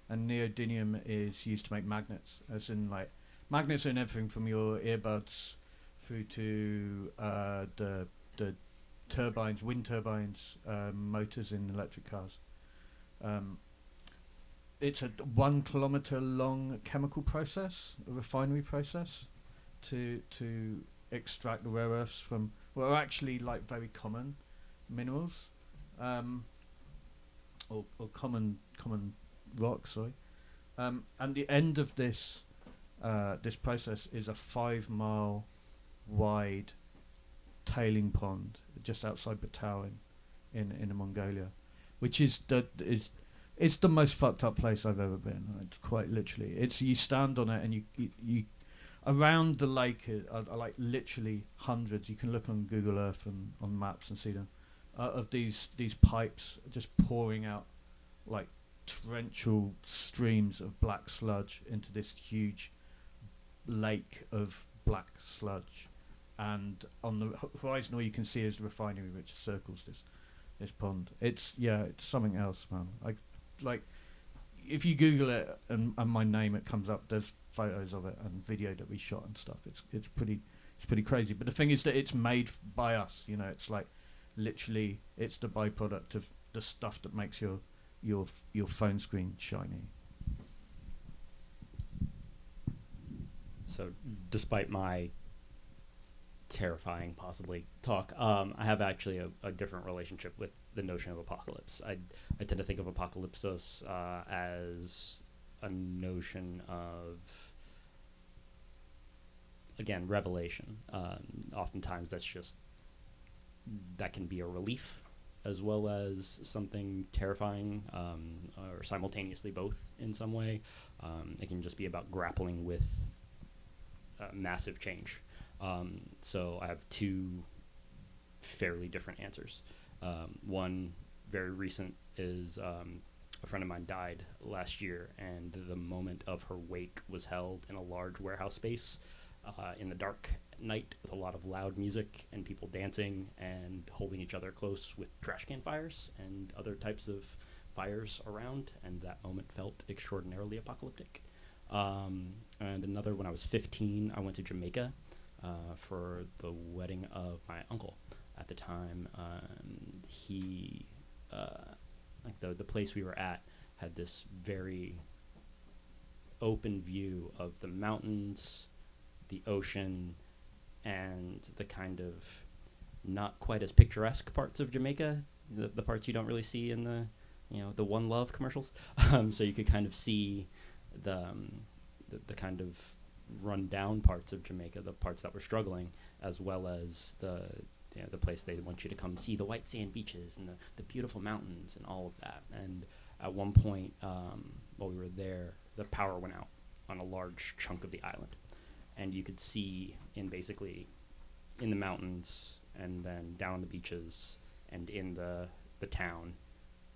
and neodymium is used to make magnets. As in, like, magnets are in everything from your earbuds through to the turbines, wind turbines, motors in electric cars. It's a 1 kilometer long chemical process, a refinery process, to extract the rare earths from what are actually like very common minerals, or common rocks. Sorry, and the end of this this process is a 5 mile wide tailing pond just outside Batao in Mongolia, which is it's the most fucked up place I've ever been. It's quite literally. It's, you stand on it and you around the lake are like literally hundreds. You can look on Google Earth and on maps and see them of these pipes just pouring out like torrential streams of black sludge into this huge lake of black sludge. And on the horizon, all you can see is the refinery which circles this pond. It's something else, man. Like if you Google it and my name, it comes up. There's photos of it and video that we shot and stuff. It's pretty crazy. But the thing is that it's made by us. You know, it's like literally it's the byproduct of the stuff that makes your phone screen shiny. So, despite my terrifying, possibly, talk, I have actually a different relationship with the notion of apocalypse. I tend to think of apocalypsos as a notion of, again, revelation. Oftentimes that can be a relief as well as something terrifying, or simultaneously both in some way. It can just be about grappling with massive change. So I have two fairly different answers. One very recent is a friend of mine died last year, and the moment of her wake was held in a large warehouse space in the dark night with a lot of loud music and people dancing and holding each other close with trash can fires and other types of fires around, and that moment felt extraordinarily apocalyptic. And another, when I was 15, I went to Jamaica for the wedding of my uncle. At the time, he, like the place we were at had this very open view of the mountains, the ocean, and the kind of not quite as picturesque parts of Jamaica, the parts you don't really see in the One Love commercials. So you could kind of see the kind of run down parts of Jamaica, the parts that were struggling, as well as the place they want you to come see, the white sand beaches and the beautiful mountains and all of that. And at one point, while we were there, the power went out on a large chunk of the island. And you could see basically in the mountains and then down on the beaches and in the town,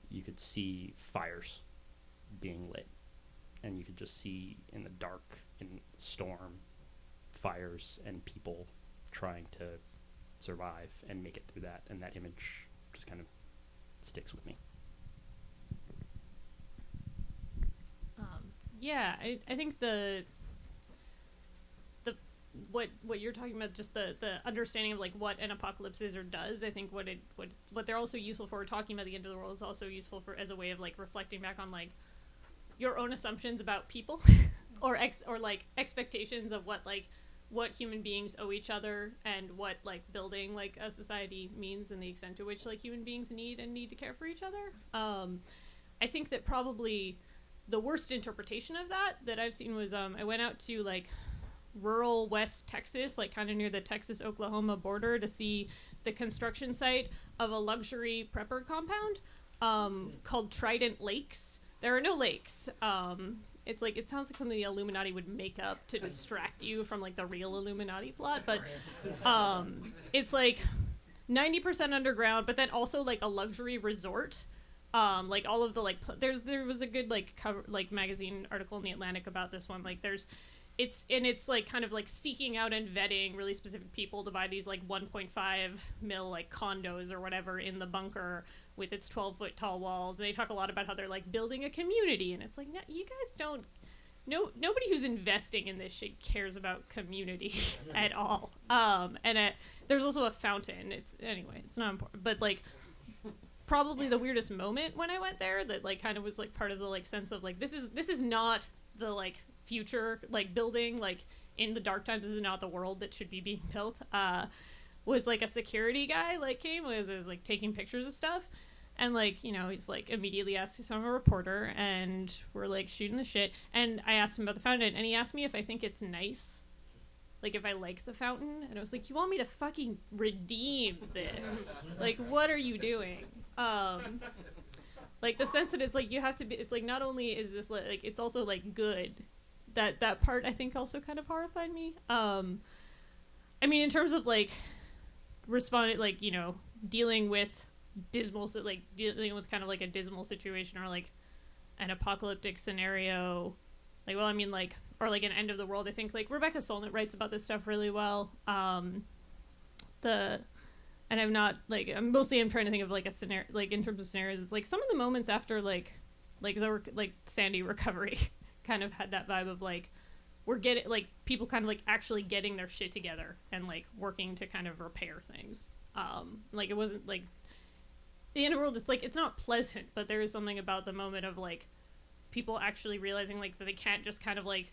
you could see fires being lit. And you could just see in the dark, in storm, fires and people trying to survive and make it through that. And that image just kind of sticks with me. Yeah, I think what you're talking about, just the understanding of like what an apocalypse is or does. I think what they're also useful for talking about the end of the world is also useful for as a way of like reflecting back on like your own assumptions about people or like expectations of what human beings owe each other and what like building like a society means and the extent to which like human beings need to care for each other. I think that probably the worst interpretation of that I've seen was I went out to like rural West Texas, like kind of near the Texas-Oklahoma border, to see the construction site of a luxury prepper compound called Trident Lakes. There are no lakes. It's like, it sounds like something the Illuminati would make up to distract you from like the real Illuminati plot, but it's like 90% underground, but then also like a luxury resort. Like all of the like there was a good like cover like magazine article in the Atlantic about this one. Like it's like kind of like seeking out and vetting really specific people to buy these like 1.5 mil like condos or whatever in the bunker with its 12-foot tall walls. And they talk a lot about how they're like building a community, and it's like, no, you guys don't. Nobody who's investing in this shit cares about community at all. And there's also a fountain. It's not important, but like probably the weirdest moment when I went there that like kind of was like part of the like sense of like this is not the like future like building, like in the dark times, this is not the world that should be being built. Was like a security guy like came was like taking pictures of stuff, and like he's like immediately asked if I'm a reporter, and we're like shooting the shit, and I asked him about the fountain, and he asked me if I think it's nice, like if I like the fountain, and I was like, you want me to fucking redeem this? Like, what are you doing? Like the sense that it's like you have to be, it's like not only is this like it's also like good. That part I think also kind of horrified me. I mean, in terms of like responding, like dealing with dealing with kind of like a dismal situation or like an apocalyptic scenario, like well, I mean like or like an end of the world. I think like Rebecca Solnit writes about this stuff really well. And I'm not like I'm trying to think of like a scenario, like in terms of scenarios. It's like some of the moments after like Sandy recovery kind of had that vibe of like we're getting like people kind of like actually getting their shit together and like working to kind of repair things. Like it wasn't like the end of the world. It's like it's not pleasant, but there is something about the moment of like people actually realizing like that they can't just kind of like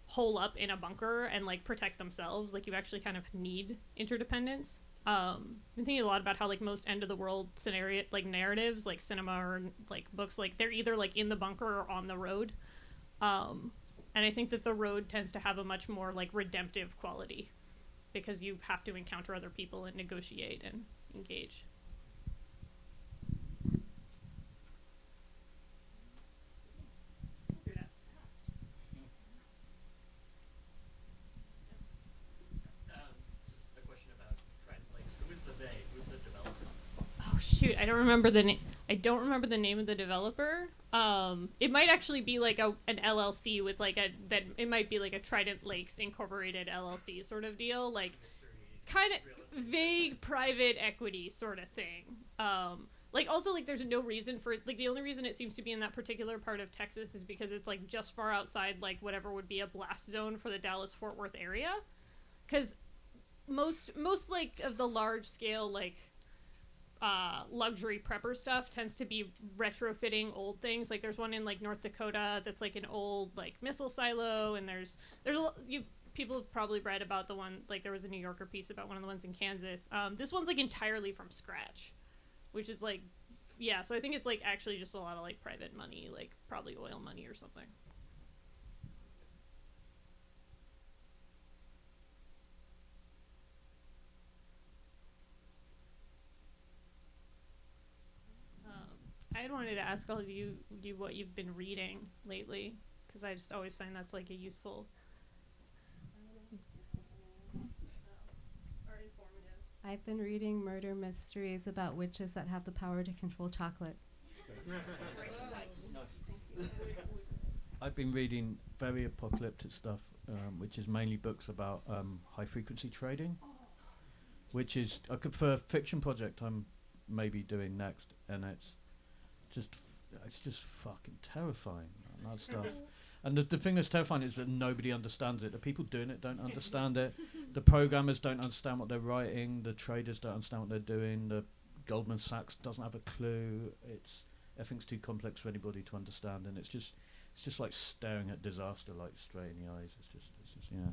hole up in a bunker and like protect themselves. Like you actually kind of need interdependence. I've been thinking a lot about how like most end of the world scenario like narratives like cinema or like books, like they're either like in the bunker or on the road, and I think that the road tends to have a much more like redemptive quality because you have to encounter other people and negotiate and engage. shoot, I don't remember the name. I don't remember the name of the developer. It might actually be like an LLC with like it might be like a Trident Lakes Incorporated LLC sort of deal, like kind of vague private equity sort of thing. Like also like there's no reason for like the only reason it seems to be in that particular part of Texas is because it's like just far outside like whatever would be a blast zone for the Dallas Fort Worth area, because most like of the large scale like luxury prepper stuff tends to be retrofitting old things. Like there's one in like North Dakota that's like an old like missile silo, and there's people have probably read about the one, like there was a New Yorker piece about one of the ones in Kansas. This one's like entirely from scratch, which is like, yeah, so I think it's like actually just a lot of like private money, like probably oil money or something. I had wanted to ask all of you what you've been reading lately, because I just always find that's like a useful or informative. I've been reading murder mysteries about witches that have the power to control chocolate. I've been reading very apocalyptic stuff, which is mainly books about high frequency trading, which is for a fiction project I'm maybe doing next, and it's just fucking terrifying, that stuff. And the thing that's terrifying is that nobody understands it. The people doing it don't understand it. The programmers don't understand what they're writing. The traders don't understand what they're doing. The Goldman Sachs doesn't have a clue. Everything's too complex for anybody to understand, and it's just like staring at disaster like straight in the eyes. It's just yeah.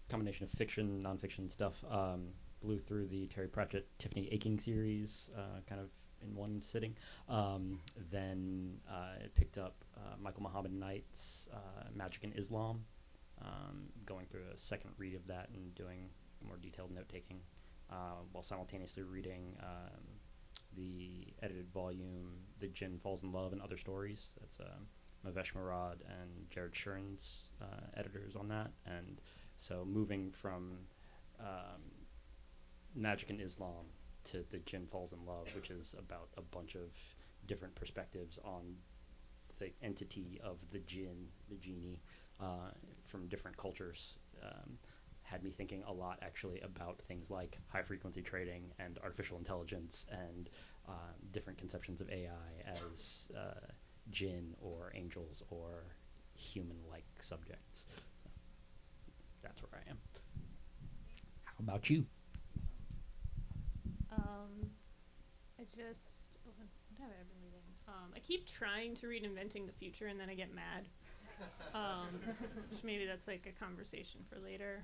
Combination of fiction, nonfiction stuff. Blew through the Terry Pratchett, Tiffany Aching series, kind of in one sitting. Then picked up Michael Muhammad Knight's Magic and Islam, going through a second read of that and doing more detailed note-taking, while simultaneously reading the edited volume, The Jinn Falls in Love and Other Stories. That's Mavesh Murad and Jared Shern's editors on that. And so moving from Magic and Islam to The Jinn Falls in Love, which is about a bunch of different perspectives on the entity of the jinn, the genie, from different cultures, had me thinking a lot actually about things like high frequency trading and artificial intelligence and different conceptions of AI as jinn or angels or human-like subjects. So that's where I am. How about you? What have I been reading? I keep trying to read Inventing the Future and then I get mad. Which maybe that's like a conversation for later.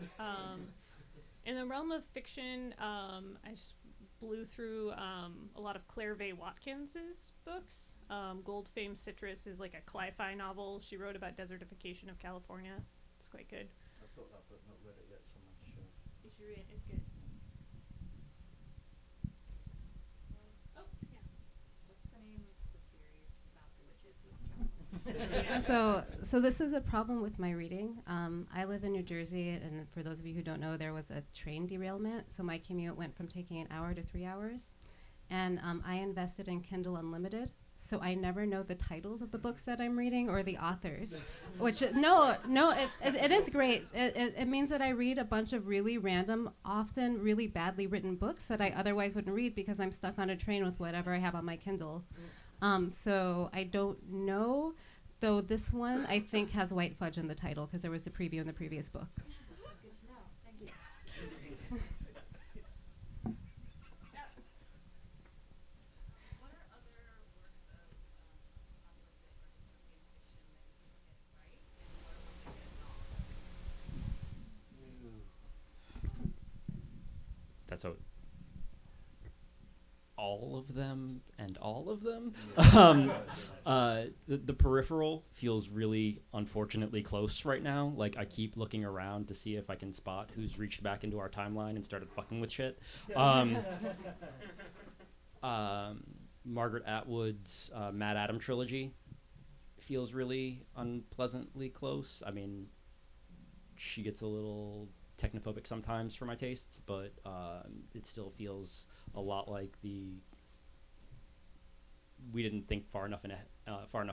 In the realm of fiction, I just blew through a lot of Claire Vaye Watkins's books. Gold Fame Citrus is like a cli-fi novel she wrote about desertification of California. It's quite good. I've got that book, not read it yet, it's on my shelf. You should read it. It's good. What's the name of the series about the witches with chocolate? So this is a problem with my reading. I live in New Jersey, and for those of you who don't know, there was a train derailment, so my commute went from taking an hour to 3 hours. And I invested in Kindle Unlimited, so I never know the titles of the books that I'm reading or the authors. Which, it is great. It means that I read a bunch of really random, often really badly written books that I otherwise wouldn't read because I'm stuck on a train with whatever I have on my Kindle. So I don't know, though this one I think has white fudge in the title because there was a preview in the previous book. Good to know. Thank you. What are other works of apocalyptic or dystopian fiction that you keep getting right, and what are ones that get wrong? That's all of them and all of them. The Peripheral feels really unfortunately close right now. Like I keep looking around to see if I can spot who's reached back into our timeline and started fucking with shit. Margaret Atwood's Mad Adam trilogy feels really unpleasantly close. I mean, she gets a little technophobic sometimes for my tastes, but it still feels a lot like we didn't think far enough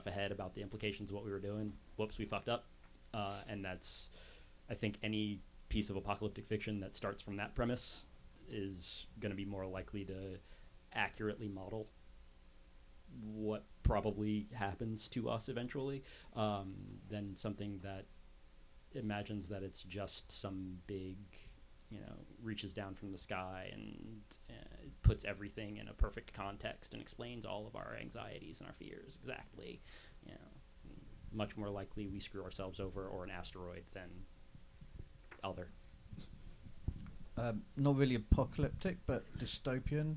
ahead about the implications of what we were doing. Whoops, we fucked up. And that's, I think, any piece of apocalyptic fiction that starts from that premise is going to be more likely to accurately model what probably happens to us eventually, than something that imagines that it's just some big, reaches down from the sky and puts everything in a perfect context and explains all of our anxieties and our fears exactly. Much more likely we screw ourselves over or an asteroid than other. Not really apocalyptic, but dystopian.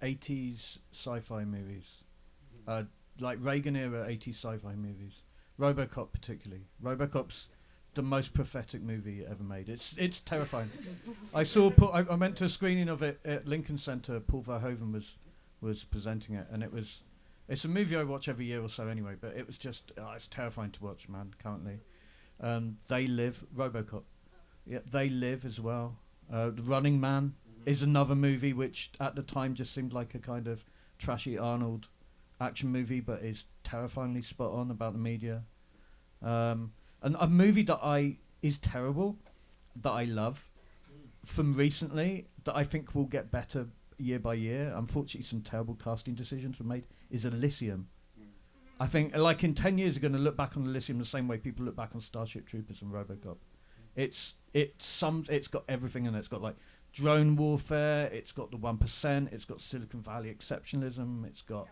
80s sci-fi movies. Like Reagan era 80s sci-fi movies. RoboCop particularly. RoboCop's the most prophetic movie ever made. It's terrifying. I went to a screening of it at Lincoln Center. Paul Verhoeven was presenting it, and it's a movie I watch every year or so anyway, but it was just it's terrifying to watch, man, currently. They Live, RoboCop. Yeah, They Live as well. The Running Man is another movie which at the time just seemed like a kind of trashy Arnold action movie, but is terrifyingly spot on about the media. And a movie that is terrible, that I love, from recently, that I think will get better year by year. Unfortunately, some terrible casting decisions were made. Is Elysium. I think, like, in 10 years, you're going to look back on Elysium the same way people look back on Starship Troopers and RoboCop. It's got everything in it. It's got like drone warfare. It's got the 1%. It's got Silicon Valley exceptionalism. It's got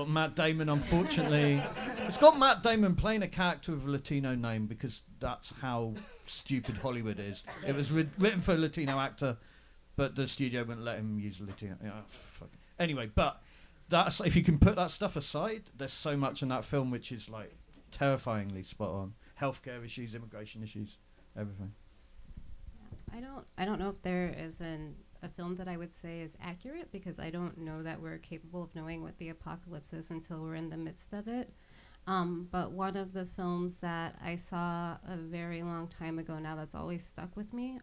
Matt Damon, unfortunately. It's got Matt Damon playing a character with a Latino name because that's how stupid Hollywood is. It was written for a Latino actor, but the studio wouldn't let him use a Latino. Fuck. Anyway, but that's, if you can put that stuff aside, there's so much in that film which is like terrifyingly spot on. Healthcare issues, immigration issues, everything. I don't know if there is a film that I would say is accurate, because I don't know that we're capable of knowing what the apocalypse is until we're in the midst of it. But one of the films that I saw a very long time ago now that's always stuck with me,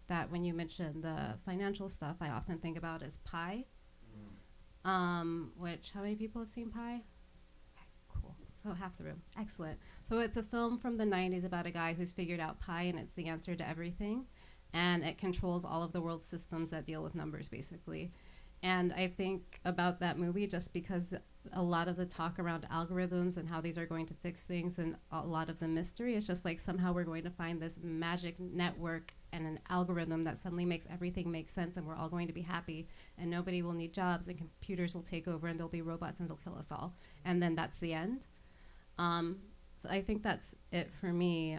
that when you mention the financial stuff, I often think about is Pi. Which, how many people have seen Pi? Okay, cool. So half the room. Excellent. So it's a film from the 90s about a guy who's figured out Pi, and it's the answer to everything. And it controls all of the world's systems that deal with numbers, basically. And I think about that movie just because a lot of the talk around algorithms and how these are going to fix things, and a lot of the mystery is just like somehow we're going to find this magic network and an algorithm that suddenly makes everything make sense, and we're all going to be happy, and nobody will need jobs, and computers will take over, and there'll be robots, and they'll kill us all. And then that's the end. So I think that's it for me.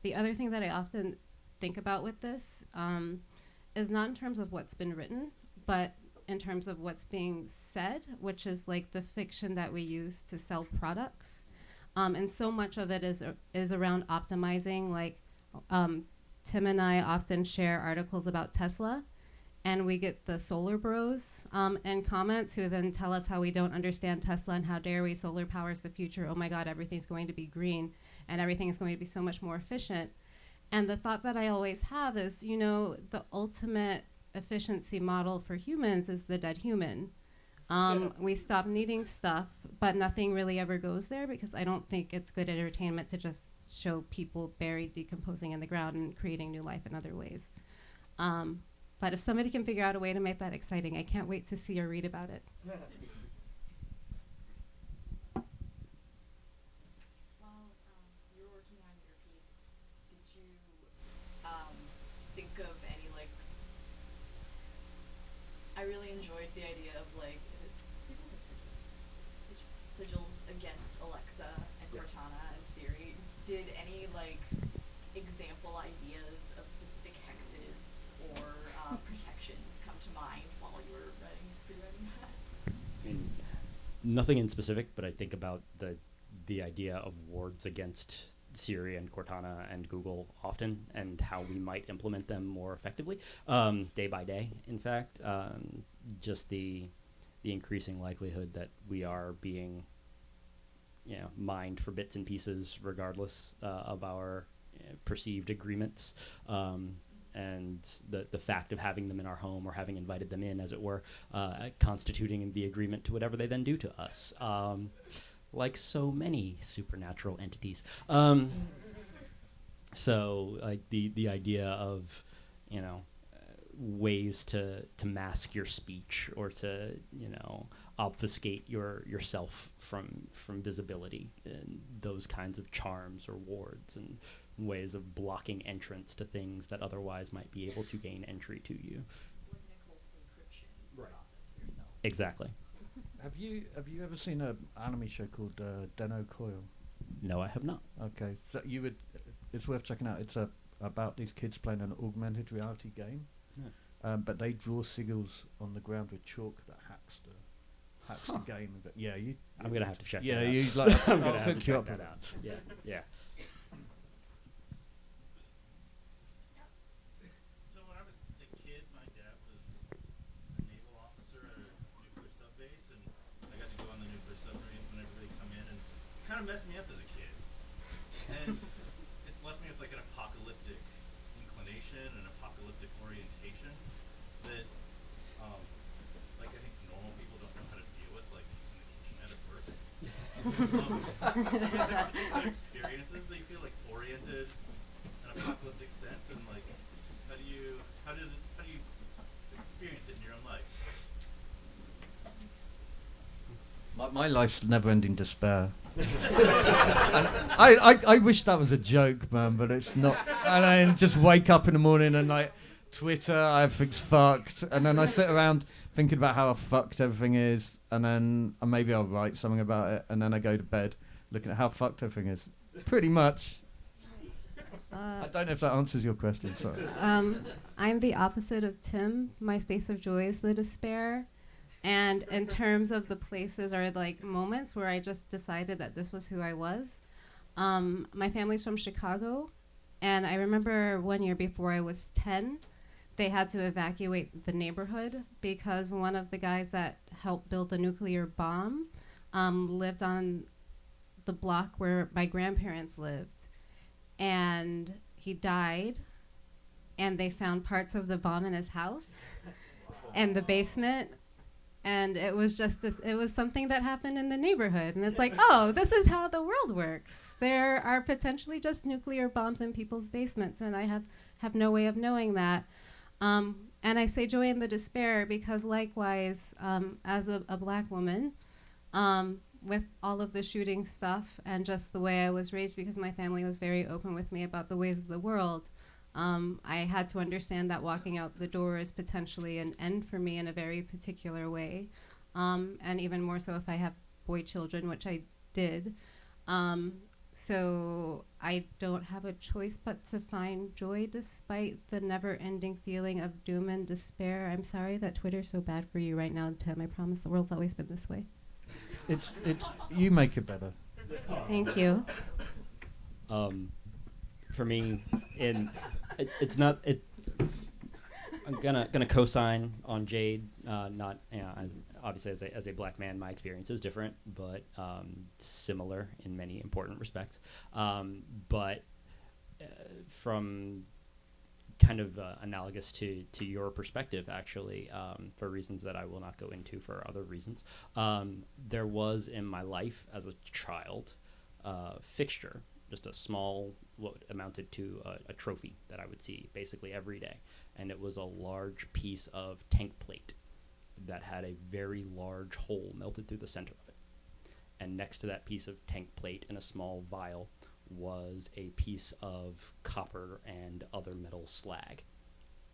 The other thing that I often think about with this is not in terms of what's been written, but in terms of what's being said, which is like the fiction that we use to sell products. And so much of it is around optimizing. Like Tim and I often share articles about Tesla, and we get the solar bros in comments who then tell us how we don't understand Tesla and how dare we, solar powers the future. Oh my God, everything's going to be green and everything is going to be so much more efficient. And the thought that I always have is, the ultimate efficiency model for humans is the dead human. We stop needing stuff, but nothing really ever goes there, because I don't think it's good entertainment to just show people buried, decomposing in the ground and creating new life in other ways. But if somebody can figure out a way to make that exciting, I can't wait to see or read about it. Think of any I really enjoyed the idea of is it sigils or sigils? Sigils against Alexa and Cortana and Siri. Did any example ideas of specific hexes or protections come to mind while you were rewriting that? I mean, nothing in specific, but I think about the idea of wards against Siri and Cortana and Google often, and how we might implement them more effectively, day by day. In fact, just the increasing likelihood that we are being, mined for bits and pieces, regardless of our perceived agreements. And the fact of having them in our home or having invited them in, as it were, constituting the agreement to whatever they then do to us, like so many supernatural entities. So, like the idea of, you know, ways to mask your speech or to, you know, obfuscate yourself from visibility, and those kinds of charms or wards and ways of blocking entrance to things that otherwise might be able to gain entry to you. Like an occult encryption Right. process for yourself. Exactly. Have you ever seen an anime show called Deno Coil? No, I have not. Okay, so it's worth checking out. It's about these kids playing an augmented reality game, but they draw sigils on the ground with chalk that hacks the game. But yeah, I'm gonna have to check. Yeah, that out. you like. I'm I'll gonna have to hook you check up that with out. Yeah, yeah. So when I was a kid, my dad was a naval officer at a nuclear sub base, and I got to go on the nuclear submarines whenever they come in, and it kind of messed me up as a kid. And it's left me with like an apocalyptic inclination and apocalyptic orientation that, like I think normal people don't know how to deal with, like in the kitchenette at work. Do you guys have particular experiences that you feel like oriented in an apocalyptic sense, and like how do you experience it in your own life? My life's never-ending despair. I wish that was a joke, man, but it's not. And I just wake up in the morning and like Twitter, everything's fucked, and then I sit around thinking about how fucked everything is, and then maybe I'll write something about it, and then I go to bed looking at how fucked everything is. Pretty much. I don't know if that answers your question. Sorry. I'm the opposite of Tim. My space of joy is the despair. And in terms of the places or like moments where I just decided that this was who I was, my family's from Chicago. And I remember 1 year before I was 10, they had to evacuate the neighborhood because one of the guys that helped build the nuclear bomb lived on the block where my grandparents lived. And he died, and they found parts of the bomb in his house and the basement. And it was just, it was something that happened in the neighborhood. And it's like, oh, this is how the world works. There are potentially just nuclear bombs in people's basements, and I have no way of knowing that. And I say joy in the despair because likewise, as a black woman, with all of the shooting stuff and just the way I was raised, because my family was very open with me about the ways of the world, I had to understand that walking out the door is potentially an end for me in a very particular way. And even more so if I have boy children, which I did. So I don't have a choice but to find joy despite the never-ending feeling of doom and despair. I'm sorry that Twitter's so bad for you right now, Tim. I promise the world's always been this way. It's you make it better. Thank you. For me, it's not it. I'm gonna co-sign on Jade. Not obviously as a black man, my experience is different, but similar in many important respects. But from kind of analogous to your perspective, actually, for reasons that I will not go into for other reasons. There was in my life as a child fixture, just a small, what amounted to a trophy that I would see basically every day. And it was a large piece of tank plate that had a very large hole melted through the center of it. And next to that piece of tank plate in a small vial was a piece of copper and other metal slag.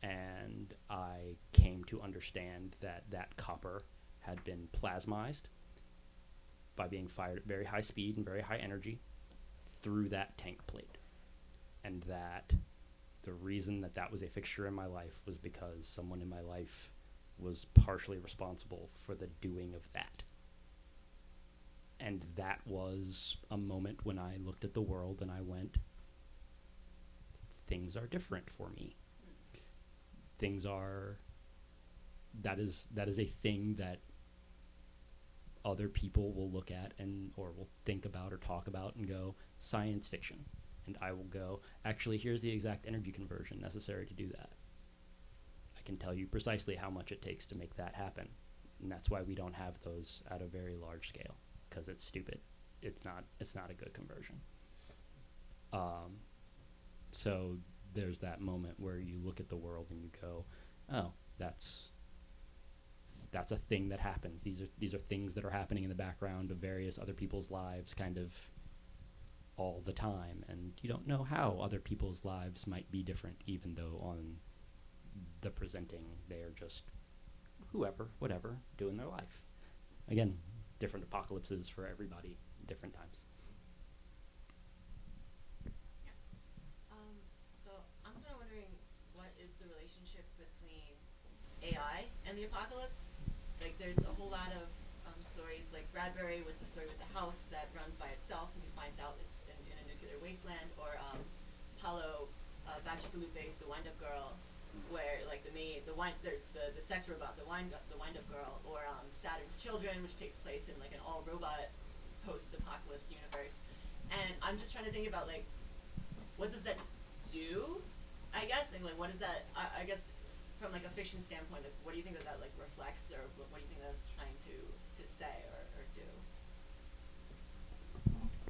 And I came to understand that that copper had been plasmized by being fired at very high speed and very high energy through that tank plate. And that the reason that that was a fixture in my life was because someone in my life was partially responsible for the doing of that. And that was a moment when I looked at the world and I went, things are different for me. That is a thing that other people will look at and or will think about or talk about and go, science fiction. and I will go, actually, here's the exact energy conversion necessary to do that. I can tell you precisely how much it takes to make that happen. And that's why we don't have those at a very large scale, because it's stupid. It's not a good conversion. So there's that moment where you look at the world and you go, oh, that's a thing that happens. These are things that are happening in the background of various other people's lives kind of all the time, and you don't know how other people's lives might be different, even though on the presenting they're just whoever, whatever, doing their life. Again, different apocalypses for everybody, different times. So I'm kind of wondering, what is the relationship between AI and the apocalypse? Like, there's a whole lot of stories, like Bradbury with the story with the house that runs by itself and he finds out it's in a nuclear wasteland, or Paulo Bacigalupe's The Wind-Up Girl, where like there's the sex robot, the wind-up girl, or Saturn's Children, which takes place in like an all-robot post-apocalypse universe. And I'm just trying to think about like, what does that do? I guess, and like, what is that? I guess from like a fiction standpoint, like, what do you think that like reflects, or what do you think that's trying to say or do?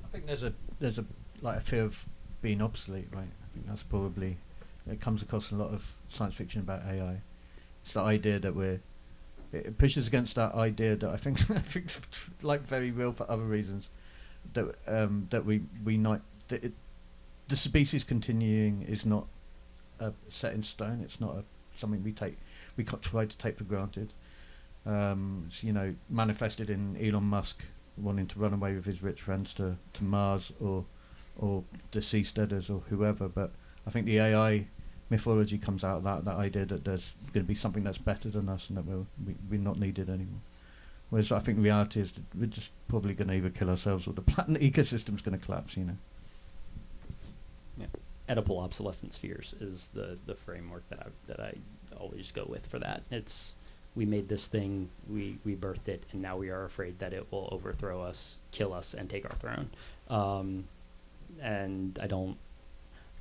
I think there's a like a fear of being obsolete, right? I think that's probably, it comes across in a lot of science fiction about AI. It's the idea that it pushes against that idea that I think like very real for other reasons, that we not that the species continuing is not set in stone. It's not something we can't try to take for granted. It's, manifested in Elon Musk wanting to run away with his rich friends to Mars or the seasteaders or whoever. But I think the AI mythology comes out of that idea that there's going to be something that's better than us and that we're not needed anymore. Whereas I think reality is that we're just probably going to either kill ourselves or the planet ecosystem's going to collapse. Yeah. Oedipal obsolescence fears is the framework that I always go with for that. It's, we made this thing, we birthed it, and now we are afraid that it will overthrow us, kill us, and take our throne. And I don't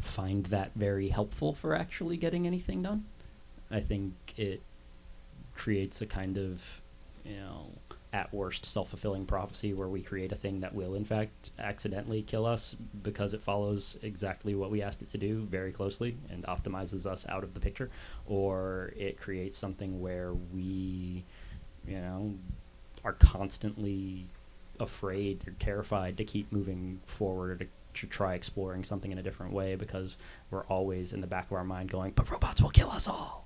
find that very helpful for actually getting anything done. I think it creates a kind of, at worst, self-fulfilling prophecy where we create a thing that will, in fact, accidentally kill us because it follows exactly what we asked it to do very closely and optimizes us out of the picture, or it creates something where we, are constantly afraid or terrified to keep moving forward, to try exploring something in a different way because we're always in the back of our mind going, but robots will kill us all.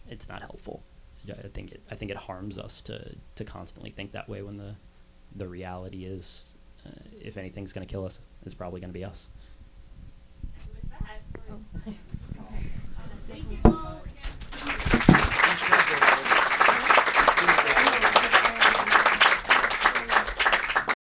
It's not helpful. Yeah, I think it harms us to constantly think that way when the reality is, if anything's going to kill us, it's probably going to be us. And with that, Oh. thank you all.